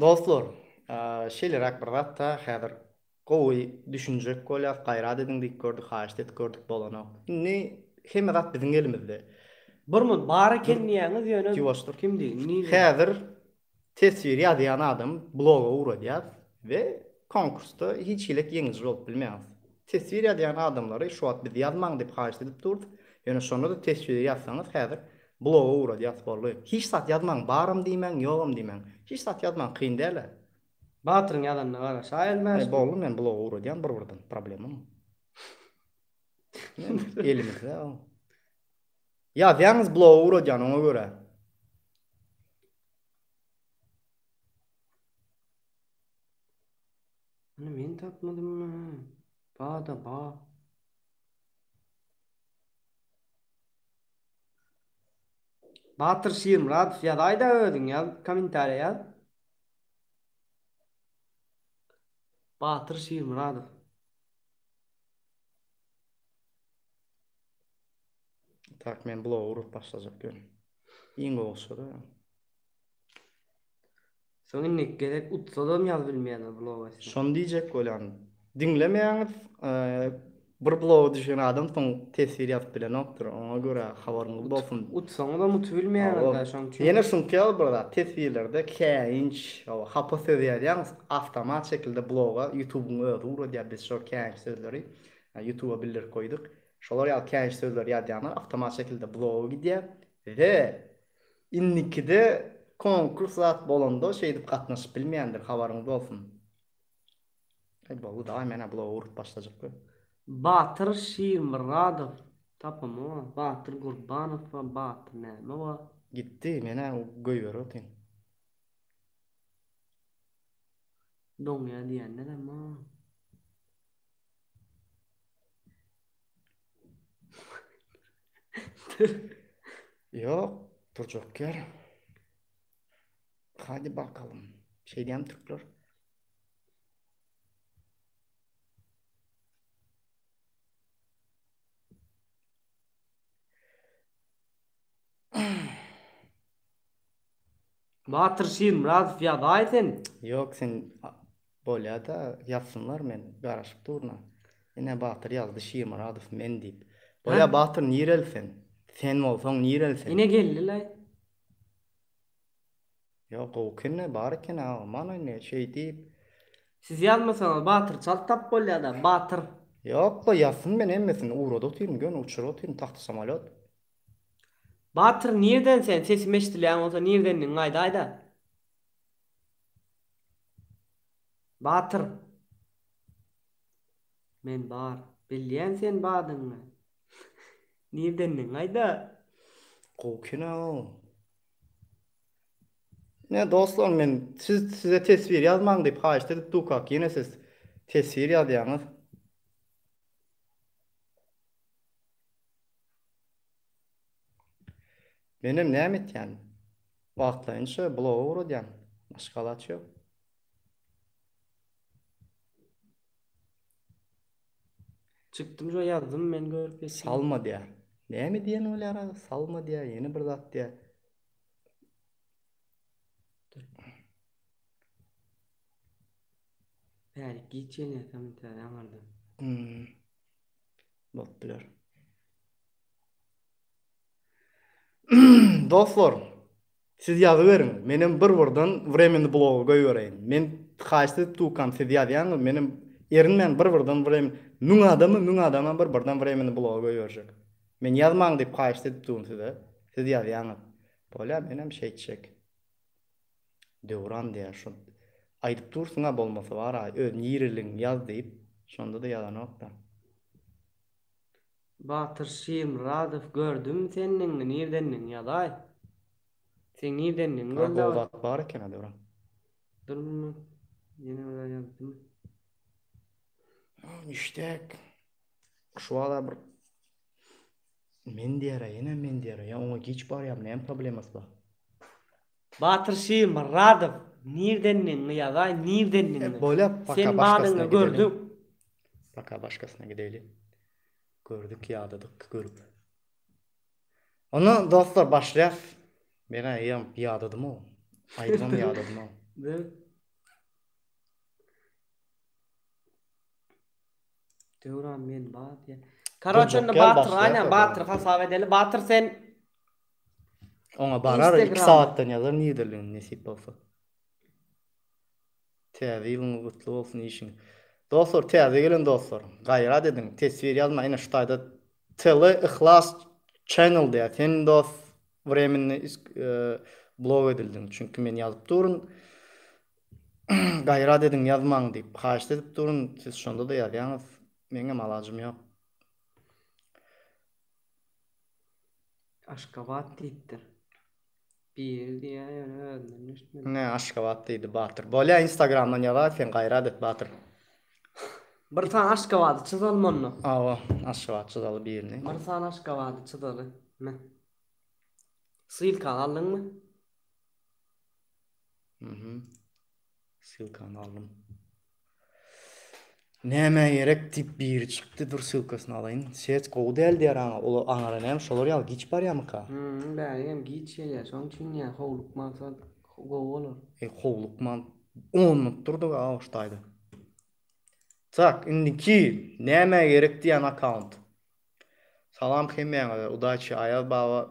Dostlar, şeýle rakbyrdat da häzir gowy düşünjek bolýar, gaýra edindik gördük, haýyş etdik gördük bolany. Ni hemme zat biziň elimizde. Burmun bara kendiýäňiz ýöne Ýuwaşdyr. kimdi? Häzir tesir ýazýan adam bloga uradýar we konkursda hiç hilek ýeňiz bolup bilmeýär. Tesir ýazýan adamlary şu wagt biz ýazmaň diýip haýyş edip durdy. Ýöne şonda da tesir ýazsaňyz häzir bloga uradýar bolýar. Hiç sat ýazmaň barym diýmeň, ýogum diýmeň. Hiç sat ýazmaň kyn däl. Batyryň ýazanyna garaşa aýlmaz. Boldy men bloga uradýan bir-birden problemim. Elimizde o. Ýazýaňyz bloga uradýan ona göre. Ana men tapmadymmy? Bada ba. Batyr Şiirmuradov ýazaýda öýdüň ýaz, kommentariýa ýaz. Batyr Şiirmuradov. Tak men bloga urup başlajak gön. Iň bolsa da. Soň innek gerek utsa da ýaz bilmeýän bloga. Şon diýjek bolan. Dinlemeýäňiz, bir blog düşen adam soň tesir ýazyp bilen okdur. Ona göre habaryňyz bolsun. Utsaňy da mut bilmeýän da şoň üçin. Ýene şun kel burada tesirlerde käýinç, hapa sözýärýäňiz awtomat şekilde bloga YouTube'un özü uradýar biz şo käýinç sözleri YouTube'a bildir koyduk. Şolar ýa käýinç sözler ýazýanlar awtomat şekilde bloga gidýär we innikide konkurs zat bolanda şey dip gatnaşyp bilmeýändir, habaryňyz bolsun. Bu da mena bloga urup başlajak. Batyr Şiirmuradov. Tapamy, Batyr Gurbanow we Batyr näme we? Gitti, mena goýber otyn. Doňa diýenler ama. Yok, duracak yer. Hadi bakalım. Şey diyeyim Türkler. Batyr Şiirmuradov ýazaýsyn. Yok sen bolýa da ýazsynlar men garaşyp durna. Ene Batyr ýazdy Şiirmuradov men diýip. Bolýa Batyr nirelsen. Sen bolsaň nirelsen. Ine geldiler. Yok o kenne bar kenne mana ne şey diýip. Siz ýazmasaňyz Batyr çalt tap bolýar da Batyr. Yok da ýazsyn men emmesin urada otyrym gön uçur otyrym tahta samolyot. Batyr nirden sen sesim eşdilýän bolsa nirdenniň gaýda-gaýda. Batyr. Men bar. Bilýän sen badyňmy? Nirdenniň gaýda? Kokina o. Ne dostlar men size tesbir yazmaň diýip haýyş edip dukak ýene siz tesbir ýazýaňyz. Benim näme etýän? Wagtlaýynça bloga uradýan. Başga ýok. Çıktım şo yazdım men görüp geçtim. Salma diye. Ne mi diyen öyle ara? Salma diye. Yeni bir zat diye. Yani geçene komentar amardım. Botlar. Dostlar, siz yazıverin. Menim bir buradan времени blogu koyuvereyim. Men haýsy tukan siz ýazýaňyz, menim erim men bir buradan времени nüň adama bir buradan времени blogu koyuverjek. Men ýazmaň diýip haýsy tutun size. Siz ýazýaňyz. Bola menem şey çek. Döwran diýär şu. Aýdyp dursuňa bolmasa bar, öz nireliň ýaz diýip, şonda da ýazanok da. Batır Şiim Radov gördüm senin nereden ýaday. Sen nereden gördün? Goldat bar eken döwran. Durma. Yine öyle yazdım. İşte şu ala bir men diýär, ya ona geç barýam, näme problemas bar? Batır Şiim Radov nereden ýaday, nereden? Böyle Sen başkasına badyňy gördüm. Baka başkasına gidelim. Gördük ýadadyk görüp. Onu dostlar başlaýar. Mene ýam ýadadym o. Aýdym ýadadym o. Döwran men Batır. Karaçynda Batır, aynen Batır hasap edeli. Batır sen Ona barar 2 saatdan ýazar niýerlerden nesip bolsa. Täze gutly bolsun işiň. Dostlar, täze gelen dostlar. Gaýra dedim, tesbir ýazma, ina şu taýda Tele Ihlas channel diýär. Sen dost времени blog edildin. Çünki men ýazyp durun. Gaýra dedim ýazmaň diýip haýsy edip durun. Siz şonda da ýazýaňyz. Meňe malajym ýok. Aşgabat diýipdir. Bir diýär Ne Aşgabat diýdi Batır. Bolýa Instagramdan ýazar, sen gaýra edip Batır. Bir tane Aşgabat çyzalmanmy? Awa, Aşgabat çyzaly birini. Bir tane Aşgabat çyzaly. Men. Sylka aldyňmy? Sylkany aldım. Näme gerek tip bir çykdy, dur sylkasyny alaýyn. Ses gowy däl diýär aňa. Ol aňara näme şolar ýaly giç barýamyka? Bäriýem giç ýeler. Şoň üçin ýa howluk maksat gowy bolar. Howlukman 10 minut durdyk awşdaýdy. Tak, indiki näme gerek diýen account. Salam hemmeňe, udaçy aýal baba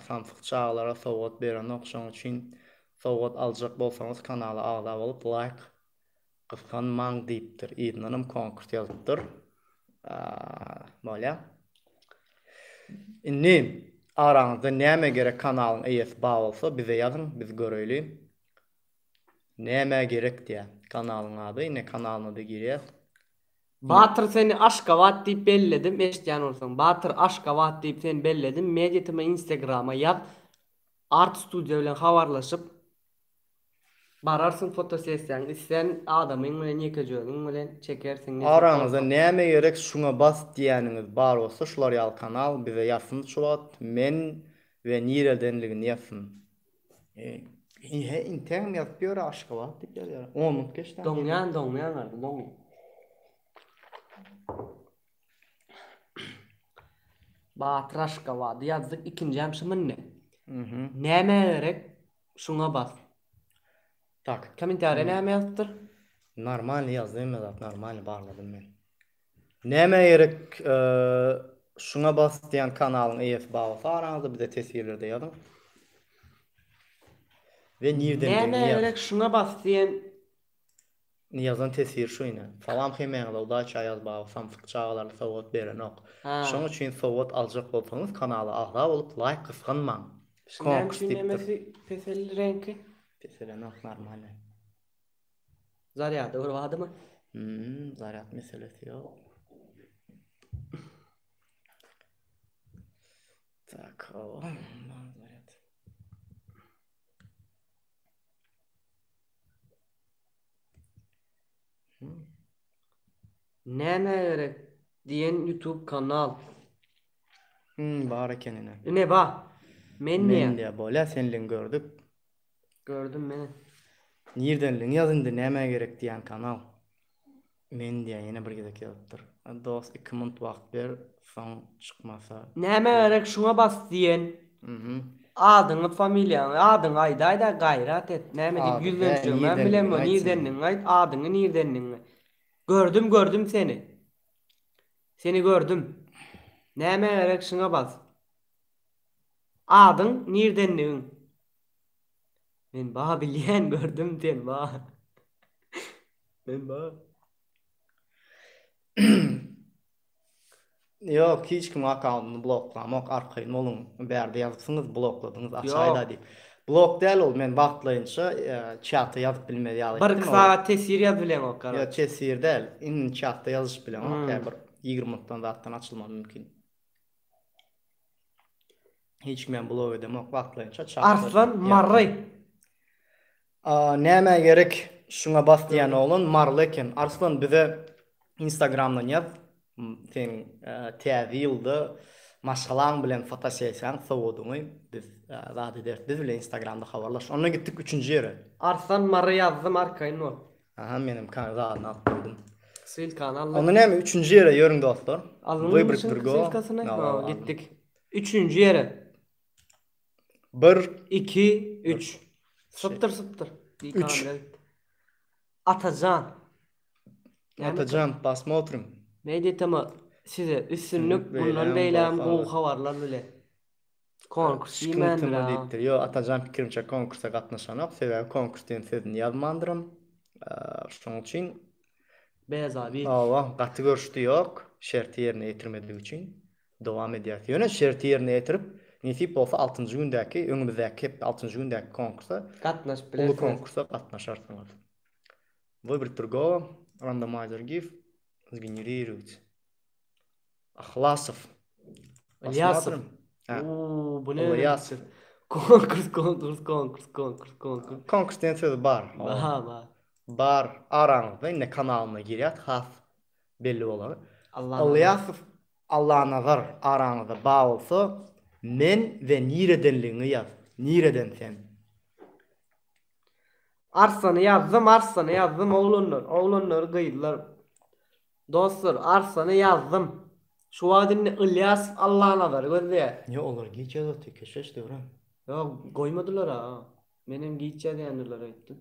sansyk çağlara sowgat beren okşan üçin sowgat aljak bolsaňyz kanala agda bolup like kyskan maň diýipdir. Ýygynym konkurs ýazypdyr. Bolýa. Indi araňyzda näme gerek kanalyň eýesi bar bolsa bize ýazyň, biz göreli. Näme gerek diýär kanalyň ady, ine kanalyna da girýär. Batır seni Aşgabat diýip belledim, eşitýän bolsaň. Batır Aşgabat diýip seni belledim. Mediatyma Instagrama ýaz. Art Studio bilen habarlaşyp bararsın fotosessiýaň, sen adamyň bilen ýekejöňiň bilen çekersiň. Araňyzda näme gerek şuňa bas diýäniňiz bar bolsa, şular ýaly kanal bize ýazsyn şuwat, men we niredenligini ýazsyn. Internet ýazyp Aşgabat diýip ýazýar. 10 minut geçdi. Doňyan gardy, doňyan. Batır Aşgabat ýazdyk, ikinji ýamşymyň ne? Näme gerek şuňa bas. Tak. Komentariýa näme ýazdyr? Normal ýazdym, normal barladym men. Näme gerek şuňa bas diýen kanalyň eýesi bar bolsa, araňyzda bize tesirlerde ýazyň. Ve nirden näme gerek şuňa bas diýen ýazan tesir şu ine. Salam hemmeňe, udaçy aýal bar, samsyk çağalarda sowgat beren ok. Şoň üçin sowgat aljak bolsaňyz kanala agda bolup like kysgan maň. Konkurs diýipdir. Peselli renki. Peselen ok normal. Zaryat urwadymy? Zaryat meselesi ýok. Tak, zaryat. Näme gerek diýen YouTube kanal. Bar ekenine. Ne ba? Men diýe bolýa senlen gördük. Gördüm meni. Nirdenliň ýazyndy näme gerek diýen kanal. Men diye yine bir gezek yaptır. Dost 2 minut wagt ber, son çıkmasa. Näme gerek şuna bas diyen. Adyny, familiýaňy, adyň aýda-aýda gaýrat et. Näme diýip Ady, yüzlençiň, men nirden bilemmi, aýt sen. nirdenniň aýt, adyny nirdenniň. Gördüm seni. Seni gördüm. Näme gerek şuna bas. Adyň nirdenniň. Men ba bilýän gördüm sen ba. Men ba. Yok, hiç kim account'unu bloklamak, arkayn olun bärde yazıpsınız, blokladınız, aşağıda deyip. Blok değil ol, men wagtlaýynça chat'a ýazyp bilmedi ýaly. Bir kısa tesir yaz bilen o kara. Ya tesir değil, in chat'ta yazış bilen o, bir 20 minutdan zatdan açılma mümkin. Hiç men blog edemek wagtlaýynça chat'ta. Arslan marry. Näme gerek şuna bas diýen olun, marly eken. Arslan bize Instagramdan ýaz. Sen täze ýylda maşgalaň bilen fotosesiýaň sowadyňy biz zat eder. Biz bilen Instagramda habarlaş. Ona gittik 3-nji ýere. Arslan marry ýazdım arkaýyn ol. Aha, menim kanalyny atdyrdym. Sil kanal. Onu näme 3-nji ýere ýörüň dostlar. Wybryk silkasyna gittik. 3-nji ýere. 1 2 3 0 bir kamera. Atacan. Atacan basmotrum. Medyat ama size üstünlük bundan beýlem gowy habarlar bile. Konkurs diýmendir. Yo, Atacan pikirimçe konkursa gatnaşanok, sebäbi konkursdan sözünü ýazmandyrym. Şoň üçin bezabi. Gaty görüşdi ýok, şerti ýerine ýetirmediği üçin dowam edýär. Ýöne şerti ýerine ýetirip, nesip bolsa 6-njy gündäki, öňümüzdäki 6-njy gündäki konkursa gatnaşyp bilen. Bu konkursa gatnaşarsyňyz. Выбрать другого, рандомайзер GIF, сгенерировать. Ахласов. Ильясов. Bu ne? Ильясов. Konkurs. Konkurs diyen söz bar. Bar araňyzda ine kanalyna girýät, has belli bolar. Ильясов Allah nazar araňyzda ba bolsa, men we niredenliňi ýaz. Nireden sen? Arslanı yazdım oğlunlar gıydılar. Dostlar Arslanı yazdım. Şu adını İlyas Allah'ına ver gözle. Ne olur geçeceğiz o tekeşeş de oran. Ya koymadılar ha. Benim geçeceğiz diyenler ayıttı.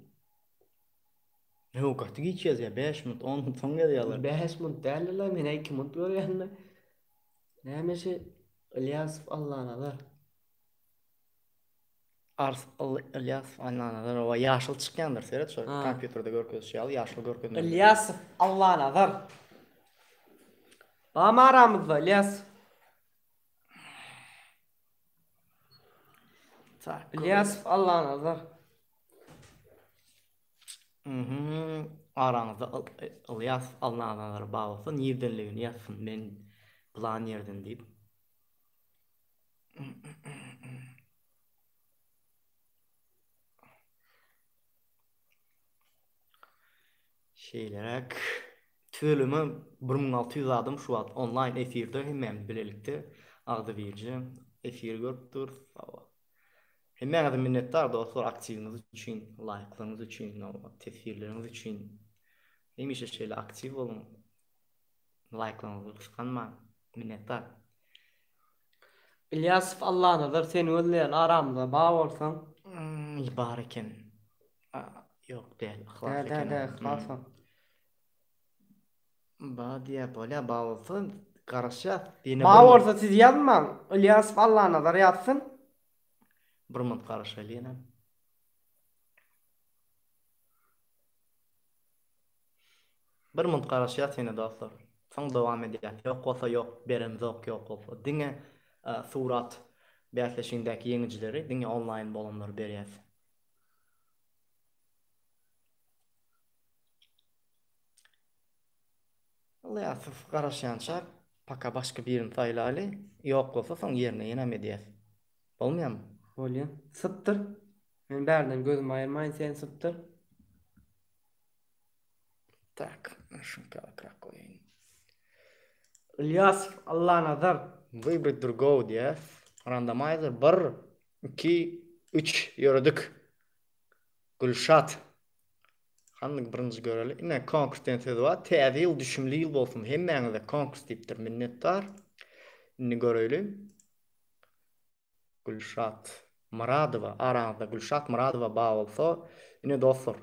Ne o katı geçeceğiz ya 5 minut 10 minut son geliyorlar. 5 minut derler men 2 minut görýänler. Nämeşe İlyas Allah'ına ver. İlyas Allah'nadır o yaşıl çıkandır seyret şu kompüterde görkezýär yaşıl görkezýär. İlyas Allah'nadır. Bama aramızda İlyas. İlyas Allah'nadır. Aranızda İlyas Allah'nadır bağlasa nirdenligini yazsın men plan yerden deyip. Şeylerek tölümü 1600 adım şu an online efirde hemen bilelikte ağdı vereceğim. Efir görüptür. Hemen adı minnettar dostlar aktiviniz için, like'larınız için, tefsirleriniz için. Hemişe şeyle aktif olun. Like'larınızı kıskanma. Minnettar. İlyasov Allah'nadır seni özleyen aramda bağ olsan. İbareken. Yok değil. Ihlassan. Bağ diye böyle bağ olsun. Karışa. Bağ olsa siz yazmam. İlyasov Allah'nadır yazsın. Bir minut karışa liyene. Bir minut karışa seni dostlar. Son devam edeyim. Yok olsa yok. Beremiz yok olsa. Dine surat bäsleşiňdäki ýeňijileri diňe online bolanlar berýär. Ýa-da garaşança paka başga birini taýlaly, ýok bolsa soň ýerine ýene edýär. Bolmaýarmy? Bolýar. Sıptır. Men bärden gözüm aýyrmaýyn sen sıptır. Tak, şunu krak koyayım. İlyasov Allah'nadır. Выбрать другого diye. Randomizer 1, 2, 3 yürüdük. Gülşat. Handyk birinji göreli. Ine konkurs diýen söz bar. Täze ýyl düşümli ýyl bolsun. Hemmäňize konkurs diýipdir. Minnetdar. Ine göreli. Gülşat Muradowa, araňyzda Gülşat Muradowa bar bolsa, ine dostlar,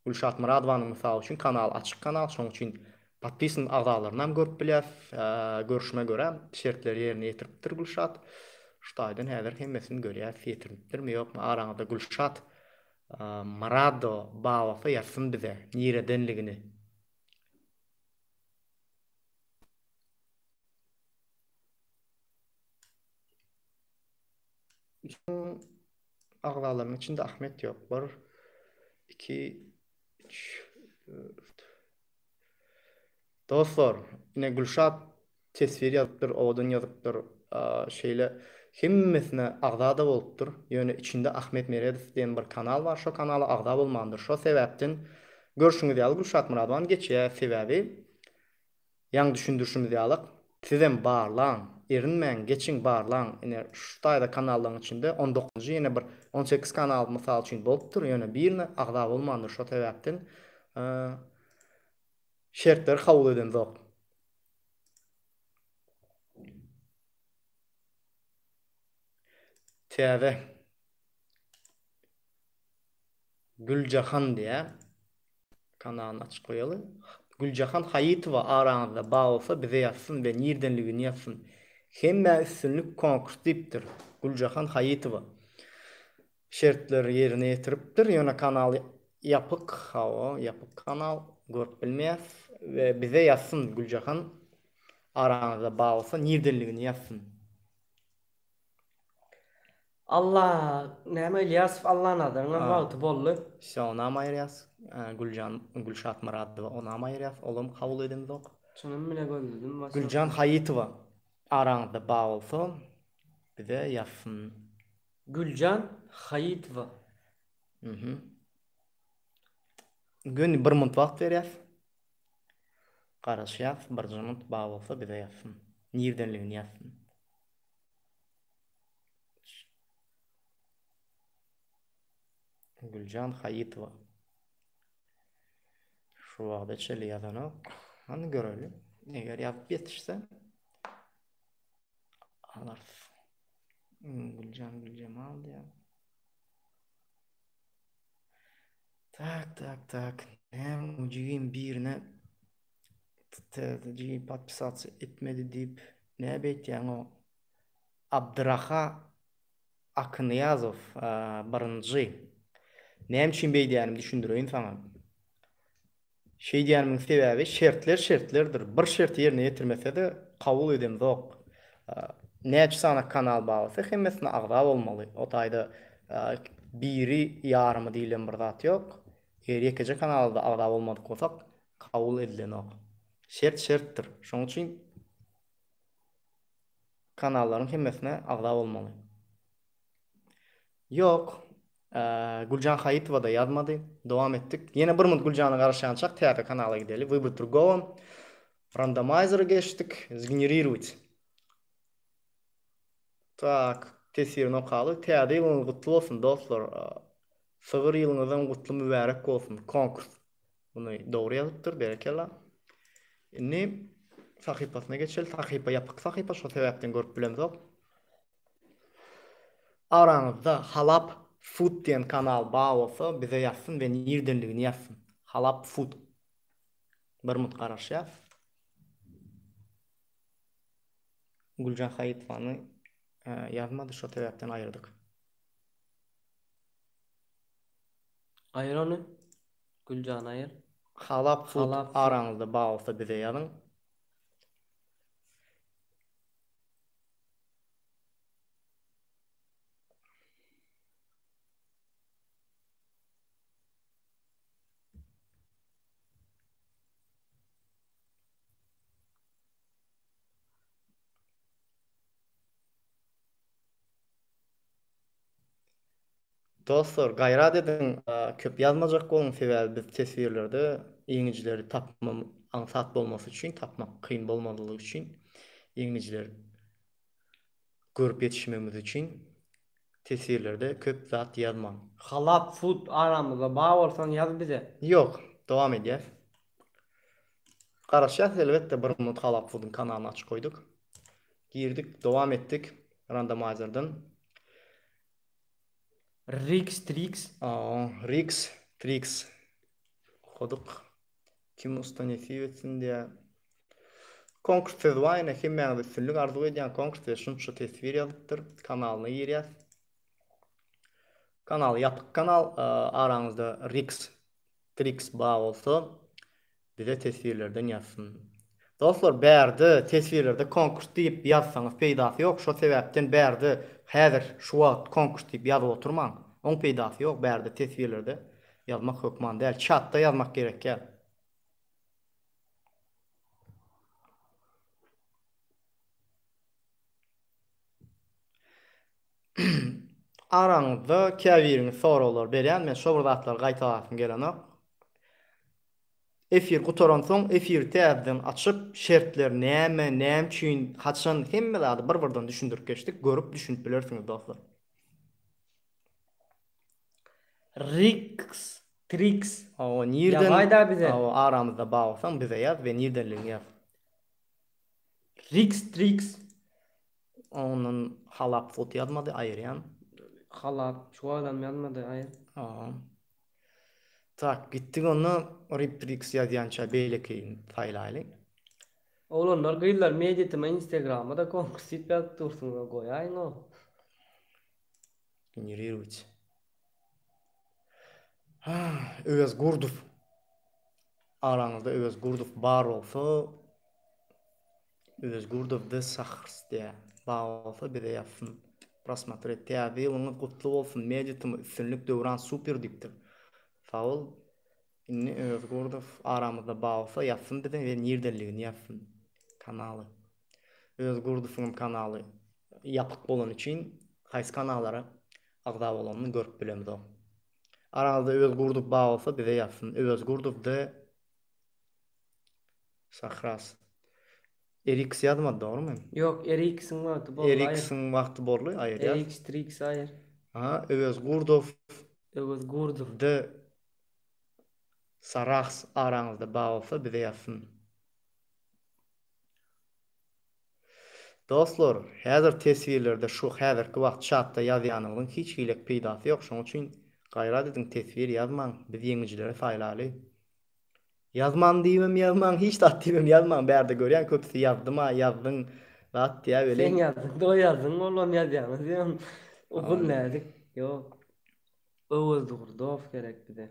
Gülşat Muradowanyň mysal üçin kanal açyk kanal, şoň üçin podpisan agzalaryny görüp bilýäs. Görüşme görä şertleri ýerine ýetiripdir Gülşat. Ştaýdan häzir hemmesini görýäs, ýetiripdirmi ýokmy? Araňyzda Gülşat Muradowa bar bolsa ýarsyn bize niredenligini. Agzalaryň içinde Ahmet ýok. 1 2 3 4. Dostlar, ine Gülşat tesvir ýazypdyr, odan ýazypdyr, şeýle hemmesine agzada bolupdyr. Ýöne içinde Ahmet Meredow diýen bir kanal bar. Şo kanala agza bolmandyr. Şo sebäpden görüşüňiz ýaly Gülşat Muradowany geçýär. Sebebi ýaňy düşündürşimiz ýalyk. Sizem barlaň, erinmeň, geçiň barlaň. Ine şu taýda kanalların içinde 19-njy ýene bir 18 kanal mysal üçin bolupdyr. Ýöne birine agza bolmandyr. Şo sebäpden şertler kabul eden zok. Täze Güljahan diýä kanalyny açyk goýaly. Güljahan Haýitowa araňyzda bar bolsa bize ýazsyn we nirdenligini ýazsyn. Hemme üstünlük konkurs diýipdir. Güljahan Haýitowa şertleri ýerine ýetiripdir. Ýöne kanal ýapyk, ýapyk kanal görüp bilmeýäs we bize ýazsyn Güljahan araňyzda bar bolsa nirdenligini ýazsyn. Allah, näme Ilyasov Allah'ın adyna wagty boldy. Şona maýryas, Gülşat Muradowa ona maýryas, olum kabul edin zok. Şonun bile gördüm. Güljan Haýitowa araňyzda bar bolsa bize ýazsyn. Güljan Haýitowa. Gün 1 minut wagt berýäs. Garaşýas, 1 minut bar bolsa bize ýazsyn. Nirdenligini ýazsyn. Güljan Haýitowa. Şu wagtda çeli ýazanok. Hany göreli. Eger ýazyp ýetişse alars. Güljan Güljemal diýär. Tak. Hem ucuyum birine TTG подписаться etmedi diýip ne beýtýän o Abduraha Akniyazov birinji. Näme üçin beýdýänim düşündirýin sana. Şey diýänimin sebäbi şertlerdir. Bir şert ýerine ýetirmese de kabul edem zok. Näçe sana kanal baglasy hemmesine agza bolmaly. O taýda biri ýarmy diýilen bir zat ýok. Eger ýekije kanalda agza bolmadyk bolsak kabul edilen ok. Şertdir. Şoň üçin kanallaryň hemmesine agza bolmaly. Ýok. Güljan Haýitowa da ýazmady. Dowam etdik. Ýene 1 minut Güljany garaşançak täze kanala gideli. Wybor другого. Randomizer'a geçtik. Zgenerировать. Tak, tesirini okaly. Täze ýylyňyz gutly bolsun dostlar. Sygyr ýylyňyzdan gutly mübarek bolsun. Konkurs. Bunu dogry ýazypdyr, berekella. Indi sahypasyna geçelim. Sahypa ýapyk sahypa, şo sebäpden görüp bilemzok. Araňyzda Halap Food diýen kanal bar bolsa bize ýazsyn we nirdenligini ýazsyn. Halap Food. 1 minut garaşýar. Güljan Haýitowany ýazmady, şo sebäpden aýyrdyk. Aýyr ony. Güljan aýyr. Halap Food araňyzda bar bolsa bize ýazyn. Dostlar, gaýrat edin, köp ýazmajak bolun sebäbi biz tesvirlerde ýeňijileri tapmam, aňsat bolmasy üçin, tapmak kyn bolmadylygy üçin, ýeňijiler görüp ýetişmemiz üçin tesirlerde köp zat yazmam. Halap food aramızda bağ olsan yaz bize. Yok, devam edeceğiz. Karışacağız elbette bir minut Halap Food'un kanalını açık koyduk. Girdik, devam ettik randomizer'dan. Rix Trix. Rix, Trix. Koduk. Kim usta nesiv etsin diye. Konkurs tezvayına kim məğdə üstünlük arzu ediyen konkurs ve şunçu tesvir yazıptır. Kanalına giriyaz. Kanal yapık kanal. Aranızda Rix, Trix bağ olsa bize tesvirlerden yazsın. Dostlar, bärde tesvirlerde konkurs diýip ýazsaňyz peýdasy ýok. Şo sebäpden bärde häzir şu wagt konkurs diýip ýazyp oturmaň. Oň peýdasy ýok, bärde tesvirlerde ýazmak hökman däl. Chatda ýazmak gerek ýa. Araňyzda käbiriňiz soralar berýän, men şo zatlar gaýtalasym gelenok. Efir gutoran soň efir täzeden açyp şertler näme, näme üçin, haçan hemmelerde bir-birden düşündirip geçdik. Görüp düşünüp bilersiňiz dostlar. Rix Trix. O nirden Ýagaýda bize. o aramızda bağlasan bize yaz ve nirdenliğini yaz. Rix Trix. Onun Halap Food yazmadı ayıryan. Halap şu adam yazmadı ayır. Tak gittik onu Riptrix yazyança beylekeyin faylaylı. Oğlanlar gıyırlar medyatime Instagram'a da konkurs ýetip dursun koyaýyn o. Генерируйте. Öz Gurduf. Aranızda Öz Gurduf bar olsa Öz Gurduf da sahrs diye bağ olsa bir de yapsın. Prosmatret tabi onu kutlu olsun. Medyatım üstünlük dövran super diptir. Sağ ol. Inni Öz Gurduf aramızda bağ olsa yapsın dedi ve nirdenliğini yapsın. Kanalı. Öz Gurduf'un kanalı yapık bolan için kays kanallara agda bolanını görüp bilemiz o. Aranızda Öz Gurduf bağ olsa bize yapsın. Öz Gurduf da Sahras. Erix yazmadı doğru mu? Yok Erix'in vakti bol. Erix'in vakti borlu ayır yaz. Erix Trix ayır. Öz Gurduf Öz Gurduf. da Sarahs aranızda bağ olsa bize yapsın. Dostlar, häzir tesvirlerde şu häzirki wagt chatda ýazýanyňyň hiç hilek peýdasy ýok. Şoň üçin gaýrat ediň tesvir ýazmaň. Biz ýeňijilere faýlaly. Ýazman diýmem, ýazmaň, hiç dat diýmem, ýazmaň. Bärde görýän köpsi ýazdyma, ýazdyn. Zat diýä bele. Sen yazdın, do yazdın, oğlum yazýanyz diýem. Okul nädik? Ýok. Öz Gurduf gerek bize.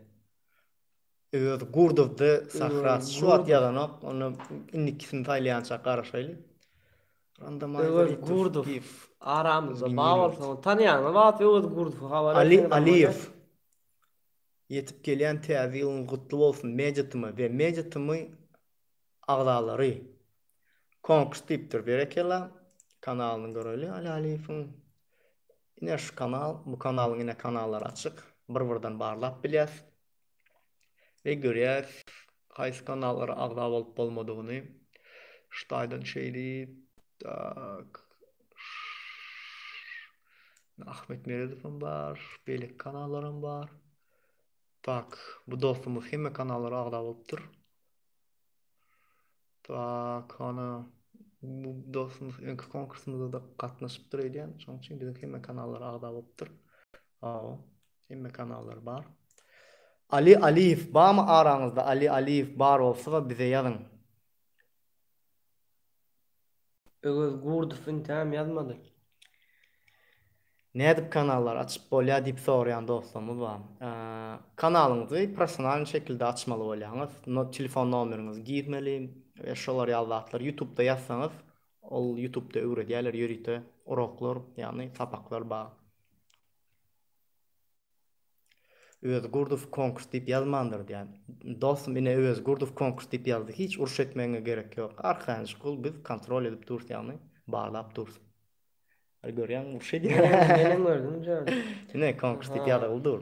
Öz Gurdufda Sahras şu wagt ýazanok, onu innikisini faýlaýança garaşaýly. Öz Gurduf aramızda bağ olsa tanıyan var Öz Gurduf habar. Aliyev yetip gelýän täzeliň gutly bolsun medyatymy ve medyatymy agdalary konkurs diýipdir berekella kanalyny göreli Aliyev'in ine şu kanal bu kanalyň ine kanallar açyk bir-birden barlap bilýär ve görýär kaýsy kanallara agda bolup bolmadygyny ştaýdan şeýdi. Tak. Ahmet Meredov'un var, Belik kanallarım var. Tak, bu dostumuz hemme kanallara agda bolupdyr. Tak, ana bu dostumuz öňkü konkursumuzda da gatnaşypdyr edýän. Şoň üçin bizim hemme kanallara agda bolupdyr. Hemme kanallar bar. Ali Aliyev barmy araňyzda? Ali Aliyev bar bolsa bize ýazyn. Öz Gurduf'un tam yazmadı. Nädip kanallar açyp bolýar diýip soraýan dostlarymyz bar. Kanalyňyzy professional şekilde açmaly bolýaňyz. Telefon nomeriňizi girmeli we şolar ýazatlar. YouTube'da ýazsaňyz, ol YouTube'da öwredýärler, ýörite, uroklar, ýani sapaklar bar. Öz Gurduf konkurs diýip ýazmandyr diýen. Dostum ine Öz Gurduf konkurs diýip ýazdy. Hiç uruş etmeňe gerek ýok. Arkanjy kul biz kontrol edip durýar, ýani barlap dursun. Görýän uruş edýär. Menen gördüm jön. Ne konkurs diýip ýazyldyr.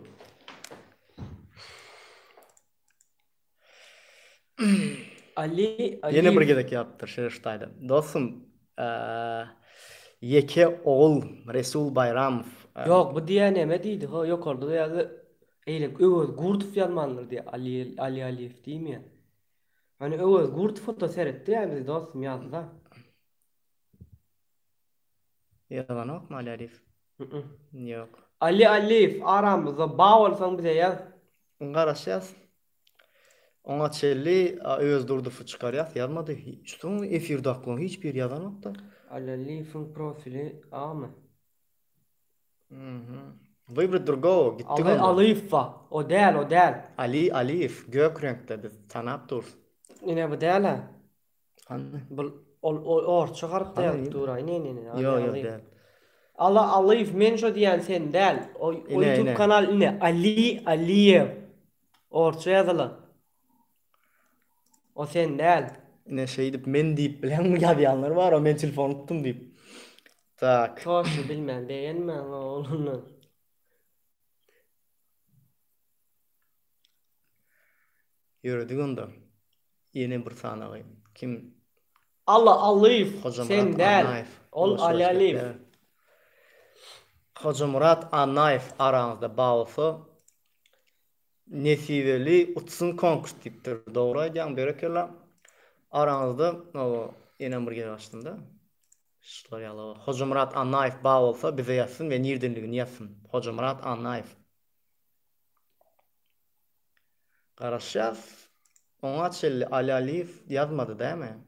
Ali Yine bir gedek yaptır şerştayda. Dostum, Yeke oğul Resul Bayramov. Yok bu diye neme deydi. Ha yok orada yazı eylek öwöz Gurtuf yazmanlar diye Ali Aliyev değil mi ya? Hani öwöz Gurtuf'u da seyretti ya biz dostum yazdı da. Yalan ok mu Ali Arif? Hı hı. Yok. Ali Aliyev aramızda bağ olsan bize yaz. Garaşyaz. Ona çelli öz durdufu çıkaryat yazmadı. Üstün efirde aklım hiçbir yalan yok da. Ali Aliyev'in profili A mı? Vybry durgo gittik Ali onda. Aliyev va. O değil o değil. Ali Aliyev gök renkte biz tanap dur. Yine bu değil ha. Hanı? Bu or çıkarıp da Hanı yazıp yine? duray. Ne. Ali Yo yo Aliyev. değil. Allah Aliyev men şo diyen sen değil. O İne, YouTube ine. kanal ne? Ali Aliyev. Orça yazılı. O sen değil. Ne şey deyip men deyip bilen mi yazanlar var o men telefon tuttum deyip. Tak. Toşu bilmem beğenme oğlunu. Yürüdük onda. Yeni bir tane kim? Allah Aliyev Hoca sen Murat değil. Anayev. Ol Ali Aliyev. Hoca Murat Anayev aranızda bağlısı nesiveli utsun konkurs tiptir. Doğru aydan berekella. Aranızda o yine bir yer açtığında. Şular yalı. Hoca Murat Anayev bağlısı bize yazsın ve nerdenligini yazsın. Hoca Murat Anayev. Qarashaz. Ona çelli Ali Aliyev yazmadı değil mi?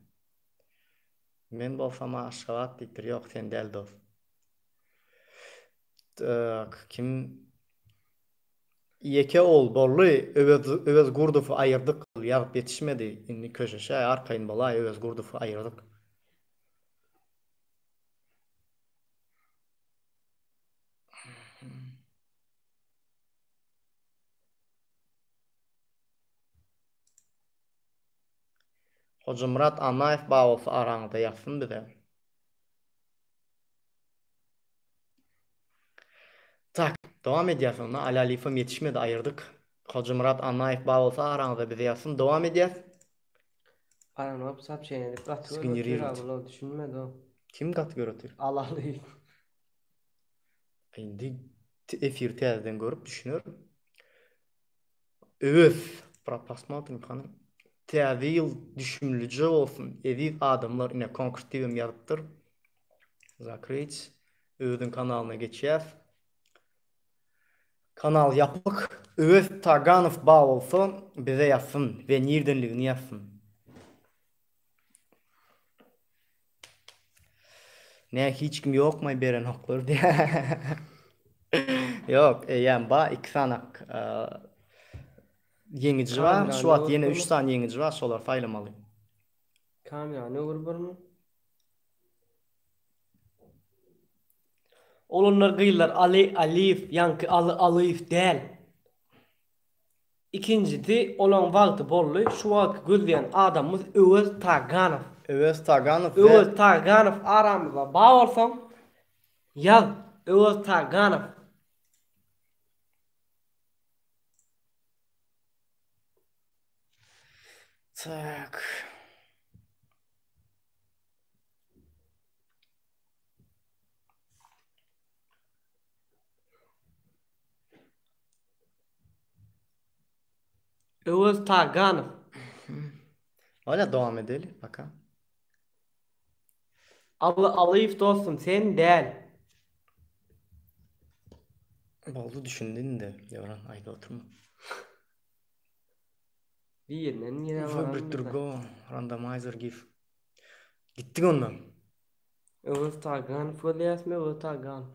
Men bolsam aşavat deyipdir. Yok sen del dost. Kim Yeke ol bollu Övez Gurduf'u ayırdık. Yazıp yetişmedi. Indi köşeşe arkayın bola Övez Gurduf'u ayırdık. Hoca Murat Anayev bağlısı aranızda yazsın bir de. Tak, devam ediyorsun. Ali Aliyev'im yetişmedi ayırdık. Hoca Murat Anayev bağlısı aranızda bize yazsın. Devam ediyoruz. Aranıp sap şeyine dikkat Sıkın yeri götür yürüt. abi düşünmedi o. Kim kat görütür? Allah Aliyev. Indi efir tezden görüp düşünüyorum. Öf, propasmatın kanım. Tevil düşünülücü olsun. Evi adamlar yine konkurtivim yazıptır. Zakriç. Öğüdün kanalına geçeceğiz. Kanal yapık. Öf Taganov bağ olsun. Bize yazsın. Ve nerdenliğini yazsın. Ne hiç kim yok mu beren oklar diye. Yok. Yani ba iki sanak. Yenici var. Kamera Şu ne at yine olur 3 mu? tane yenici var. Solar faylamalı. Kamera ne olur mu? Olunlar gıylar Ali Aliyev yankı Aliyev değil. İkincisi olan vakti bollu şu vakti gözleyen adamımız Övez Taganov. Övez Taganov ve Övez Taganov aramızda bağ olsam yaz Övez Taganov. tak. Övez Taganov. Öyle devam edelim bakalım. Aliyev dostum sen değil. Oldu düşündün de yavran ayda oturma. Bir yerinden yine var. Vibrit go randomizer gif. Gittik ondan. Övez Taganov gözleyes mi Övez Taganov?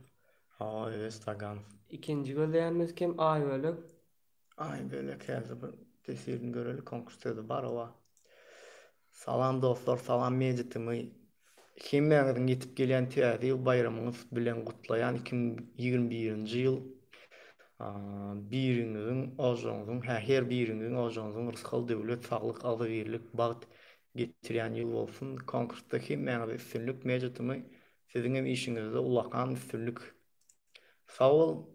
Aa Övez Taganov. İkinci gözleyenimiz kim? Ayölük. Ay böyle kezi bir tesirini göreli konkursta da bar ova. Salam dostlar, salam mecitimi. Kimlerden gitip gelen tiyadi bayramınız bilen kutlayan 2021 yıl birinizin ojunuzun her birinizin ojunuzun rızkal devlet sağlık alı birlik bağıt getiren yıl olsun. Konkurstaki mənalı üstünlük mecitimi sizin hem işinizde ulakan üstünlük. Sağ ol,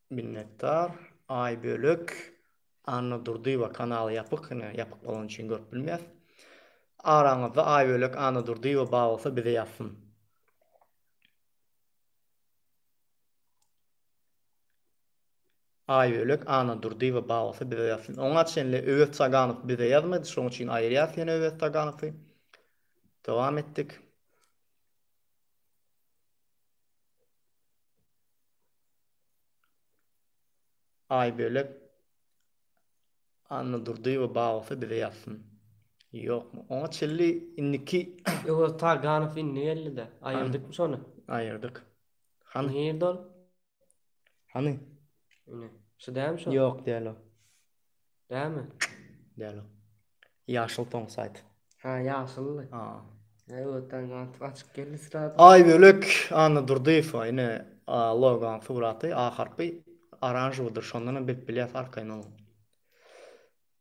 minnettar. Ay bölük Anna Durdiva kanalı yapık, yapık olan için görüp bilmez. Aranızda ay bölük Anna Durdiva bağlısı bize yazsın. Aýbölek ana durdy we baglasy bize ýazsyn. Oňa çenle Öwet Saganow bize ýazmady, şoň üçin aýrýar seni Öwet Saganowy. Dowam etdik. Aýbölek ana durdy we baglasy bize ýazsyn. Ýokmy? Oňa çelli inniki Öwet Saganow inni geldi. Aýyrdyk mı şonu? aýyrdyk. Hany? Nerede ol? Hany? Ine. Şu däm şu? Ýok däl o. Dämi? Däl o. Ýaşyl toň saýt. Ha, ýaşylly. Ha. Öwet Saganow açyk geldi sıra. Aýbölek ana durdy we ine logan suraty ahyrky oranjywydyr. Şondan bilip bilýär farkyny.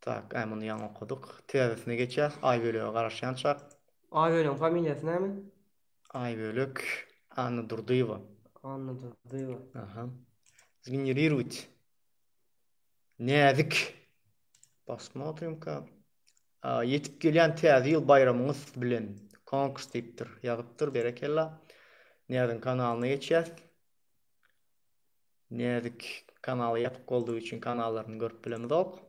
Tak, aymuny ýaňy okuduk. Teresine geçer. Aýbölege garaşýançak. Aýbölüň familiýasy näme? Aýbölek ana durdywa. Anladım. Duyma. Aha. Zgeniruють. Näzik. Посмотрим-ка. Yetip gelýän täze ýyl bayramyňyz bilen konkurs diýipdir. Ýazypdyr berekella. Näzin kanalyna geçýär. Näzik kanaly ýatyp boldugy üçin kanallaryny görüp bilemizok.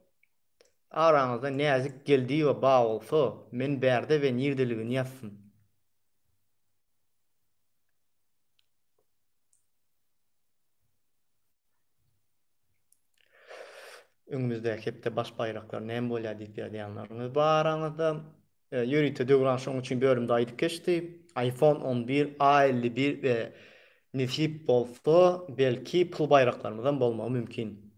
Araňyzda näzik geldi we baý bolsa, men bärde we nirdeligini ýazsyn. Öňümizde hepde baş bayraklar näme bolýar diýip ýaýanlaryňyz bar araňyzda. Ýörüýte döwran şoň üçin bölümde aýdyp geçdi. iPhone 11, A51 we nesip bolsa, belki pul bayraklarymyzdan bolmagy mümkin.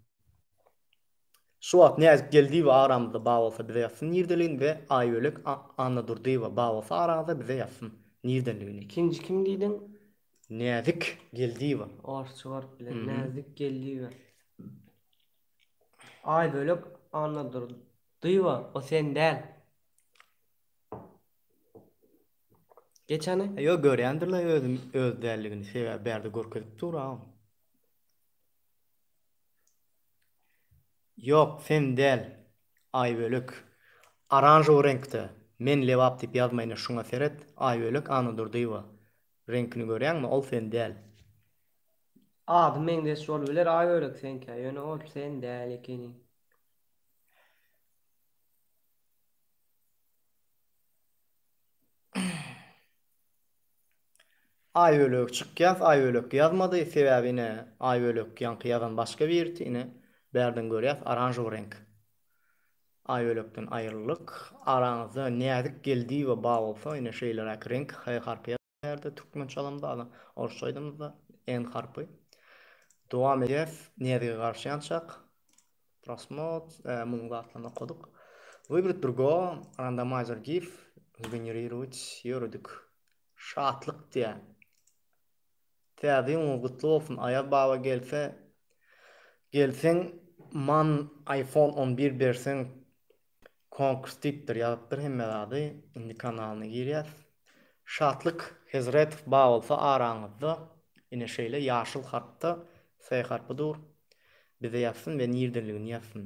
Şu wagt näzik geldi we aramyzda baý bolsa bize ýazsyn nirdeligini we aýbölek ana durdy we baý bolsa araňyzda bize ýazsyn nirdeligini. İkinci kim diýdin? Näzik geldi we Arçygar bilen näzik geldi we. Aýbölek ana durdy we o sen däl. Geçeni? Yo görýändirler öz dälligini sebäp bärde görkezip duram. Yok sen däl. Aýbölek oranjy renkde. Men lewap diýip ýazmaýyn şuňa seret. Aýbölek ana durdy we. Renkini görýärmi? Ol sen däl. Ady meňde şol biler aýbölek senkä. Ýöne ol sen däl ekeni. Aýbölek çykýas, aýbölek ýazmady, sebäbine aýbölek ýanky ýazan başga birtine bärden görýäs oranjy renk. Aýbölekden aýrylyk, araňyza näzik geldi we baý bolsa, ine şeýleräk renk, hay harpy ýerde türkmen çalamda, orşaýdymyzda en harpy. Dowam edýäs, näzige garşýançak. Просмотр, мы гатлана окудук. Выбрать другого, рандомайзер GIF, сгенерировать, yürüdük. Şatlyk diýä. Täze gutly bolsun, aýa baba gelseň man iPhone 11 berseň konkurs diýipdir, ýazypdyr hemme zady, indi kanalyna girýär. Şatlyk Hezret baba bolsa araňyzda ine şeýle ýaşyl harpda S harpydyr. Bize ýazsyn we nirdeligini ýazsyn.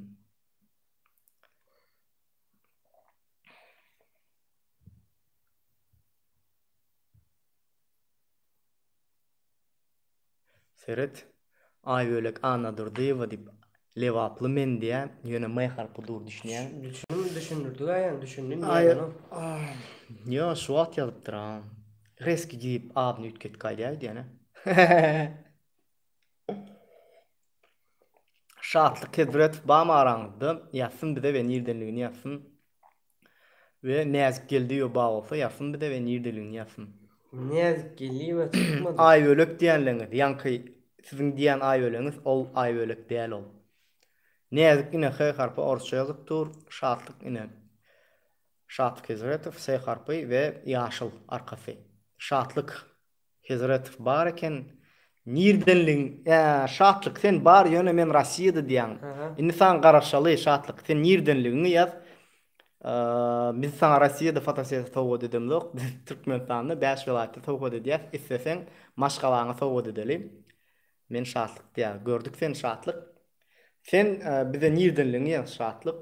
Seret aýbölek ana durdy we diýip lewaply men diýä, ýöne my harpy dur düşünýän. Düşündürdük aýan, düşündün Aýa. ýa-da. Ýa, şu wagt ýazypdyr. Reski diýip abyny ütket gaýdaýdy ýene. Şatlyk Hezret bam araňyzda ýazsyn bize we nirdeligini ýazsyn. We näzik geldi ýa baý bolsa ýazsyn bize we nirdeligini ýazsyn. Näzik geldi we çykmady. Aýbölek diýenleňiz, ýanky siziň diýen aýböleňiz ol aýbölek däl ol. Näzik ine H harpy orçça ýazypdyr, şatlyk ine. Şatlyk Hezret S harpy we ýaşyl arkasy. Şatlyk Hezret bar eken nirdenliň, şatlyk sen bar ýöne men Rossiýada diýen. Indi sen garaşaly şatlyk sen nirdenligini ýaz. Biz sana Rossiýada fotosesiyasy towgud edemdik. Türkmenistanda 5 vilayatda towgud edýär. Isleseň maşgalaňa towgud edelim. Men şatlyk diýär. Gördük sen şatlyk. Sen bize nirdenligini ýaz şatlyk.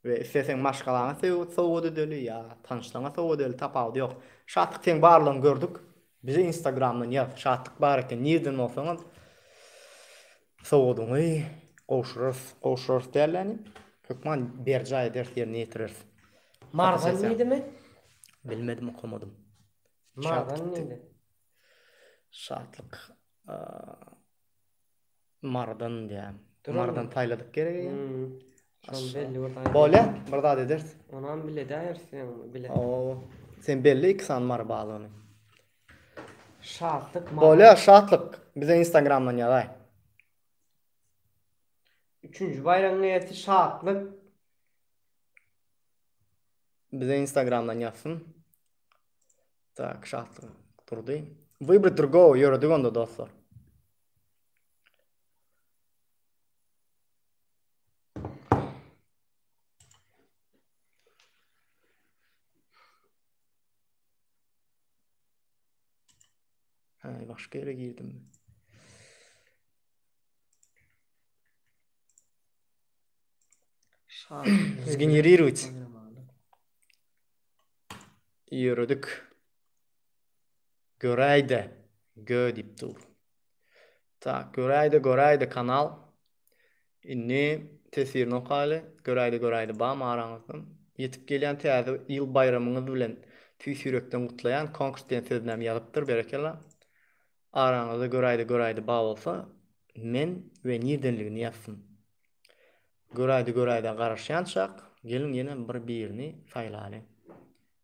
We isleseň maşgalaňa towgud edelim ýa tanışlaňa towgud edelim tapawdy ýok. Şatlyk sen barlygyny gördük. Bize Instagramdan ýaz. Şatlyk bar eken nirden bolsaňyz towgudyňy Qoşuruz derlerni. Hökman berjay ders yerine yetirir. Mardan neydi mi? Bilmedim, okumadım. Mardan neydi? Şartlık. Mardan diye. Duran Mardan mı? tayladık gerek ya. Şol belli oradan. Böyle, burada deders. Onam bile dersin bile. Sen belli iksan mar bağlığını. Şartlık mar. Böyle şartlık. Bize Instagram'dan yazay. 3. bayram niyeti şartlık. Bize Instagram'dan yazsın. Так, şartlık durdu. Выбрать другого yürüdük onda dostlar. Başka yere girdim. Сгенерировать. Yürüdük. Göreyde. Gö dip dur. Tak, göreyde kanal. İnni tesir nokali. Göreyde bağım aranızdan. Yetip gelen teyze yıl bayramınız bilen tüy sürekten kutlayan konkursten sözünəm yazıptır berekella. Aranızda göreyde bağ olsa men ve nerdenligini yazsın. Göreyde qarşıyançaq. Gelin yine birini saylalı.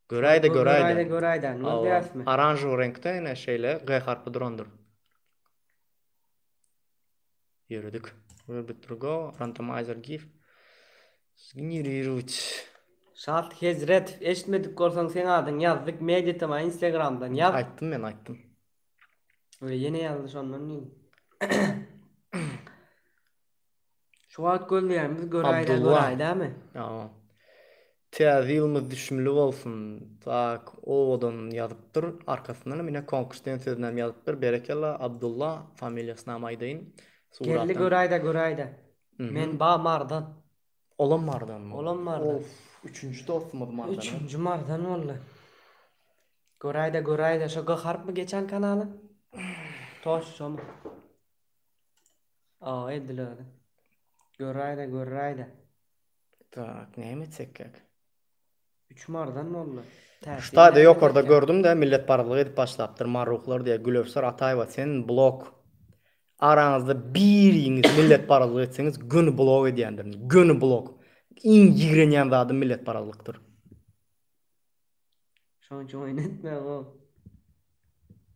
Göreyde. Ne diyorsun? Aranjı renkte yine şeyle G harfi durandır. Yürüdük. Go, randomizer gif. Generировать. Şart hezret eşitmedik korsan sen adın yazdık medyatama Instagram'dan yaz. Ayttım. Öyle yine yazdı ondan neydi? Şu at göllerimiz görayda değil mi? Ya. Tezilimiz düşümlü olsun. Tak, o odan yazıptır. Arkasından yine konkursten sözünden yazıptır. Berekella Abdullah familyasına amaydayın. Gelli görayda. Men bağ mardan. Olan mardan mı? Olan mardan. Üçüncü de olsun mardan. Üçüncü mardan oldu. Görayda. Şu harp mı geçen kanalı? Toş şu mu? Edil öyle. Görayda. Tak, ne etsek kek? 3 mardan mı oldu? Şurada yok orada gördüm de millet paralığı edip başlattır. Marruhlar diye Gülöfsar Atayva sen blok. Aranızda biriniz millet paralığı etseniz gün blok ediyendir. Gün blok. İn yigrenyen de adı millet paralıktır. Şu an oynatma o.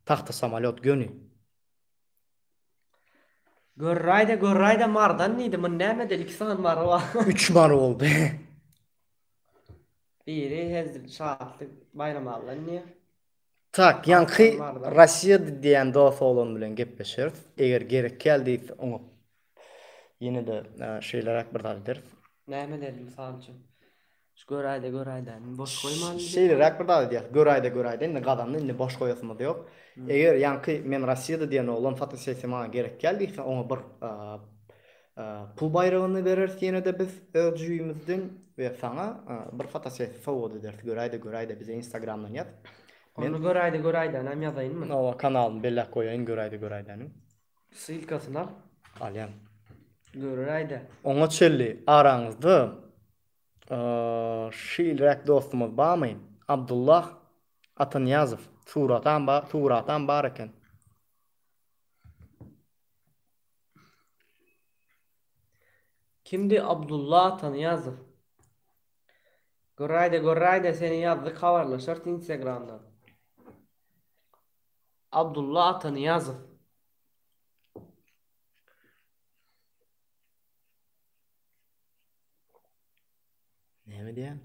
Tahta samalot gönü. Görayda mardan neydi? Mın neyme delik sağın var o. 3 mar oldu. Biri hezir şahatlık bayram alın niye? Tak, yankı Rusya diyen dost olan bilen gepleşir. Eğer gerek geldiyse onu yine de şeyler akbırda ederiz. Neyme dedim sağlıcım. Şu görayda. Boş koyma. Şeyler akbırda ederiz. Görayda. İnne qadanlı, inne boş koyasımız yok. Eğer yankı men Rusya'da diyen olan fotosesiyama gerek geldiyse onu bir pul bayrağını veririz yine de biz ölçüyümüzden ve sana bir fotosesiyama forward ederiz. Görayda bize Instagram'dan yaz. Onu görayda nam yazayın mı? O kanalını bellek koyayın göraydanın. Silkasını al. Alyan. Görayda. Ona çelli aranızda şiirek dostumuz bağmayın. Abdullah Atanyazov. Suratan bar eken. Kimdi Abdullah Atanyazov? Görayda seni yazdı kavarlaşır Instagram'dan. Abdullah Atanyazov. Ne mi diyen?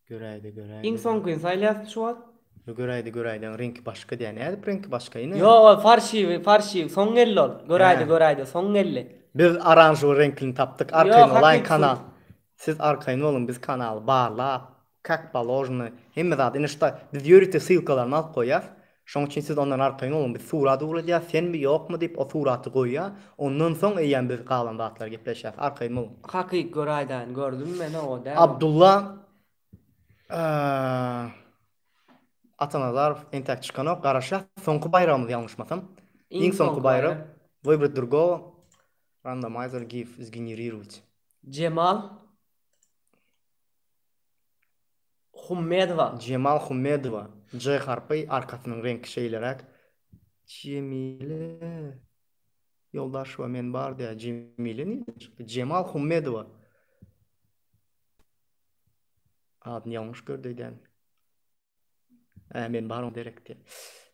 Görayda. İn son gün saylayasın şu an? Görayda renk başka diyen. Edip renk başka yine. Yo farşi son elli ol. Görayda son elli. Biz aranjör renkini taptık. Arkayın olan kanal. Siz arkayın olun biz kanal bağla. Как положено. Hem zaten işte biz yürüte ссылкаларını alıp koyar. Şonun için siz ondan arkayın olun. Biz suratı uğrayacağız. Sen mi yok mu deyip o suratı koyuyor. Ondan sonra eğen biz kalan dağıtlar gepleşeceğiz. Arkayın olun. Hakik göraydan gördün mü ne o der? Abdullah Atanazarov entek çıkan o. Qarashaq. Sonku bayramımız yanlışmasam. İn sonku bayram. Vybrat Durgo. Randomizer GIF сгенерировать. Cemal Hummedova. Cemal Hummedova. C harfi arkasının renk şeylerek. Cemile. Yoldaş ve men bar diye Cemile ne? Cemal Hummedova. Adını yanlış gördüydен. Men barım direkti.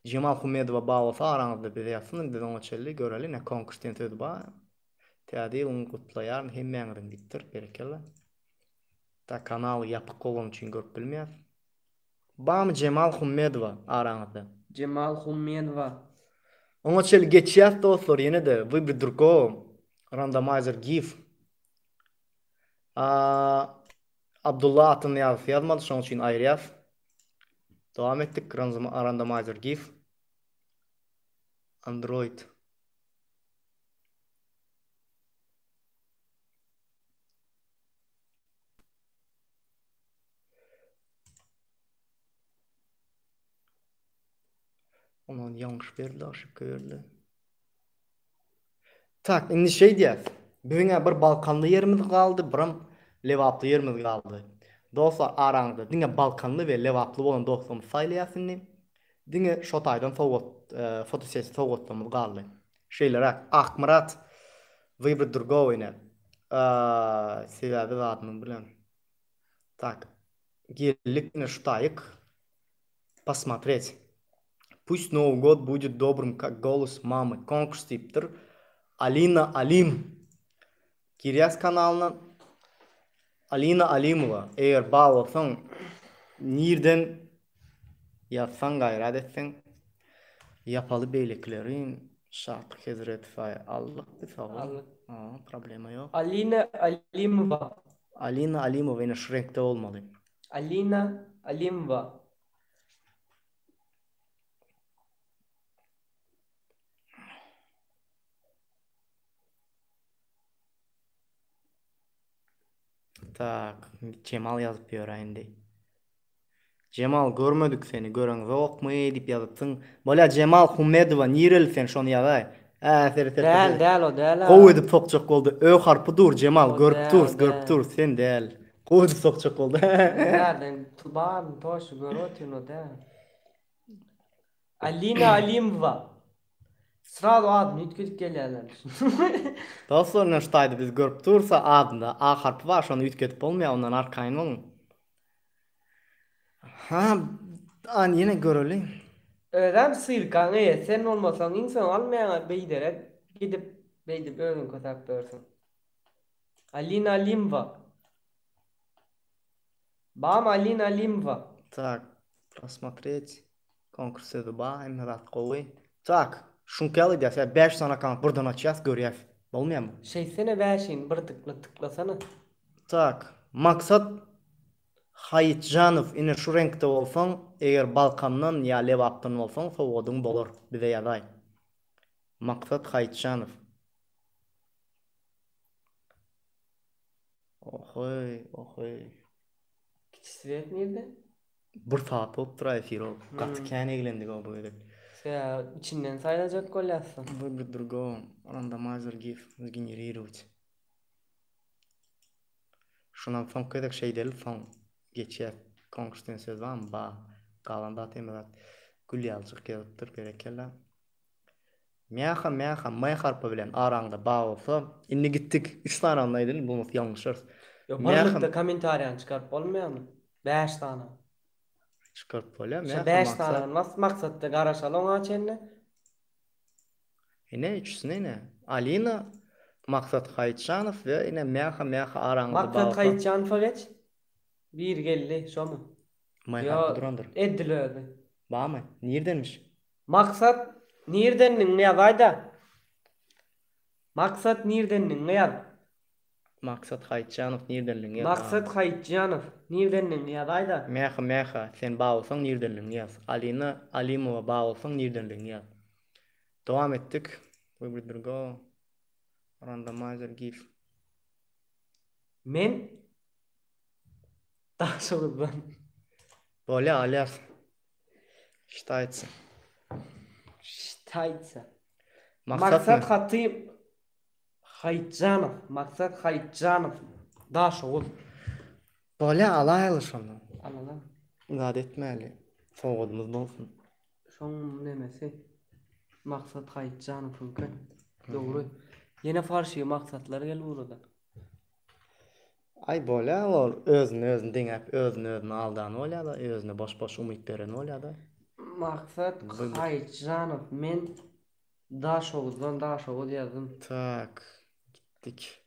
Cemal Hummedova bağlasa aranızda bir yazsın. Biz ona çelli görelim. Ne konkursten söz ba. Teadi onu kutlayar. Hem mengirin dittir. Berekelle. Ta kanalı yapık kolun için görüp bilmez. Bam Cemal Hummedova aranızda. Cemal Hummedova. Ona çelli geçiyat dostlar yine de. Выбрать другого. Randomizer GIF. Abdullah adını yazmadı. Şunun için ayrı yaz. Devam ettik. Randomizer GIF. Android. Onun yanlış verdi, aşık verdi. Tak, şimdi şey diyez. Bugüne bir Balkanlı yerimiz kaldı, birim Levaplı yerimiz kaldı. Dostlar aranızda dine Balkanlı ve Levaplı olan dostlarımız saylayasın. Dine Şotay'dan fotosesi soğuttuğumuz kaldı. Şeyler Akmarat Vybrat Durgovine sebebi adını bilen. Так, geldik на Шутайк посмотреть. Пусть Новый год будет добрым, как голос мамы. Конкурс типтір. Алина Алим. Киряс каналынан Alina Alimova. Eğer bağlasan nereden yazsan gayret etsen yapalı beyliklerin şartlık hezret fay Allah bir sağ problema yok. Alina Alimova. Alina Alimova yine şu renkte olmalı. Alina Alimova. Tak, Cemal yazıp yorayındı. Cemal görmedik seni, gören yok mu edip yazıpsın. Böyle Cemal Hummedova, nireli sen şonu yazay. Del o del. Kovu edip sokacak oldu. Ö harpı dur Cemal, görüp del. dur, sen del. Kovu edip sokacak oldu. Nereden? Tuban, toş, görüyorsun o del. Alina Alimova. Sırada o adını ütküdük geliyorlar. Daha sonra şutaydı biz görüp dursa adında A harpı var, şonu ütküdük olmuyor, ondan arkayın olun. Ha, an yine görelim. Ödem sıyırkan sen olmasan insan almayan beydere gidip öğün kotak görsün. Alina Alimova. Бам Alina Alimova. Так, просмотреть конкурсы дуба, имрат колы. Так, şunkalı dese 5 sana kan buradan açacağız görüyoruz. Olmuyor mu? Şeysene beşin bir tıklasana. Tak, maksat Hayitjanov ine şu renkte olsan, eğer Balkan'dan ya Levap'tan olsan soğudun bolur bize yaday. Maksat Hayitjanov. Ohoy, ohoy. Svet nerede? Bir saat olup tura efir ol. Katı kâne eğlendik o böyle. Sen içinden sayılacak gol yazsın. Выбрать другого. Randomizer GIF сгенерировать. Şundan son kadar şey değil, son geçer. Konkursten söz var mı? Ba. Kalanda temelat. Gül yazıcık yazıptır berekelle. Meha may harpı bilen aranda bağ olsa. İnni gittik. 3 tane anlaydın. Bu nasıl yanlışlar. Yok birlikte komentariyan çıkarıp olmuyor mu? 5 tane. Çıkarıp böyle. İşte 5 tane. Nasıl maksatta garaşalı ona çenne? Ne üçüsüne ne? Alina, Maksat Hayitjanov ve yine meha aranda bağ olsa. Maksat Hayitjanov'a geç. Bir geldi şu mu? May harpı durandır. Edilöydü. Bağ mı? Neredenmiş? Maksat nereden ne yazayda? Maksat nereden ne yaz? Maksat Hayitjanov neredenliğin Maksat Hayitjanov neredenliğin ne yazayda? Meha sen bağ olsan neredenliğin yaz. Alina Alimova bağ olsan neredenliğin yaz. Devam ettik. Выбрать другого. Randomizer GIF. Men daha sonra Böyle alyas. Считается. Штайца. Maksat Maksat hatı Hayitjanov, maksat Hayitjanov. Daş oğul. Böyle alaylı şonu. Anladın? Zat etmeli. Soğudumuz bolsun. Şoň nemesi? Maksat Hayitjanov ülke. Doğru. Yine farşy maksatlar gel burada. Ay böyle ol özünü diňep, özünü aldan bolýar da, özüne boş umyt beren bolýar da. Maksat Hayitjanov. Men daş oğuzdan daş oğul yazdım. Tak, gittik.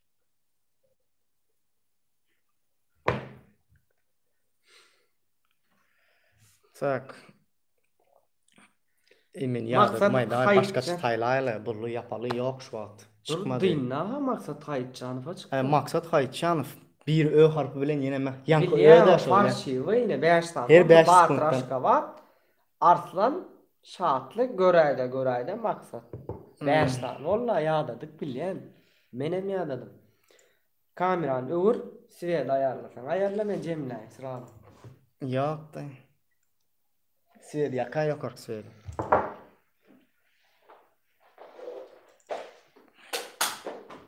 Tak. Emin ýa-da başga taýlaýla burlu ýapaly ýok şu wagt. Çıkmadı. Dinna maksat Hayitjanov çıktı. Maksat Hayitjanov bir ö harfi bilen ýene ýanky öýde farşy we ýene 5 tane. Her 5 Batraşkavat, Arslan, Şatly, Göräýde maksat. 5 tane. Walla ýadadyk bilýän. Menem ýadadym. Kamerany öwür, swed aýarlasaň. Aýarla men jemläýin sıraly. Ýok da. Swed ýaka ýokar swed.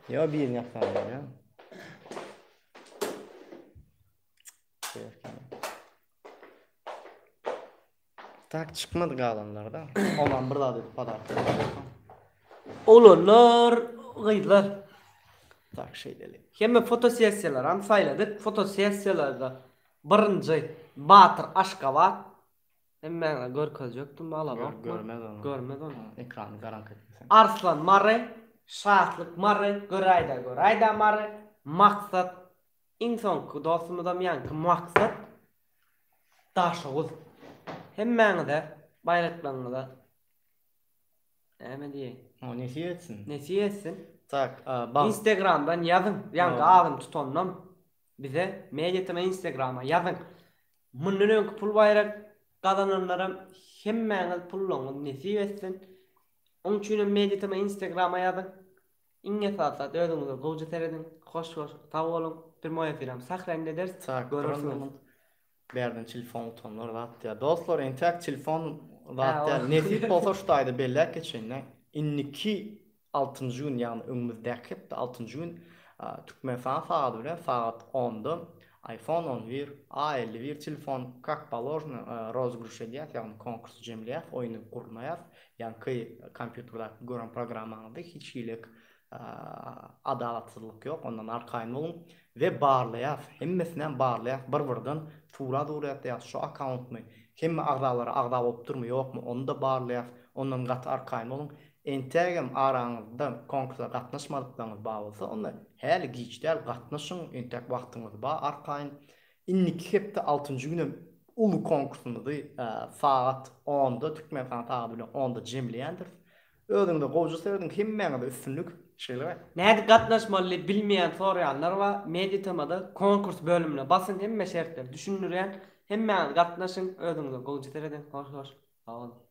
Ya bir ýakdan ya. Tak çıkmadı galanlarda. Olan burada dedi padar. Olanlar gıydılar. Tak şeydeli. Hemme fotosessiyalar ham sayladık. Fotosessiyalarda birinci Batır Aşkavat. Hemme görköz jökdüm ala bak. Görmez onu. Ekranı garank etmesen. Arslan Marre, Şatlyk Marre, Göräýde Marre, maksat inson dostumuzam ýanky maksat daş oğul. Hemmeňize bayraklarynda näme diýeň? O nesi etsin? Nesi etsin? Tak, Instagramdan yazın. Ýangy adım tutannam. Bize Mediatema Instagrama yazın. Mundan öňki pul bayrak kazananlaram hemmeňiz pullaryňyzy nesi etsin? Onuň üçin Mediatema Instagrama yazın. Inge saat ödüňizi gowy teredin. Hoş taw bolun. Bir moýa firam sahranda ders. Tak, görürsüň. Berden telefon tonlar wat ya. Dostlar, entek telefon wat ya. Nesip bolsa şutaýda bellek geçenler. 6-njy gün ýani öňümizde hep 6-njy gün Türkmenistan saat bilen saat 10-da iPhone 11 A51 telefon как положено rozgruş edýär, ýani konkurs jemleýär, oýuny gurmaýar. Ýani kompýuterda gören programmanyňda hiç ýylyk adalatsyzlyk ýok, ondan arkaýyn bolun we barlaýar, hemmesinden barlaýar, bir-birinden tura ýa şu accountmy, hemme agdalary agda bolup durmy ýokmy, onu da barlaýar, ondan gat arkaýyn bolun. Entegem araňyzda konkursa gatnaşmadyklaryňyz bar bolsa, onda häli giçler gatnaşyň, entek wagtyňyz bar arkaýyn. Inniki hepde 6-njy güni ulu konkursyndy saat 10-da Türkmenistan saat bilen 10-da jemleýändir. Özüňde gowjy serdiň hemmeňe üstünlük şeyler. Näde gatnaşmaly bilmeýän soraýanlar we Mediatemada konkurs bölümine basyn hemme şertler düşünürýän hemmeňe gatnaşyň özüňde gowjy serdiň hoş. Sag olun.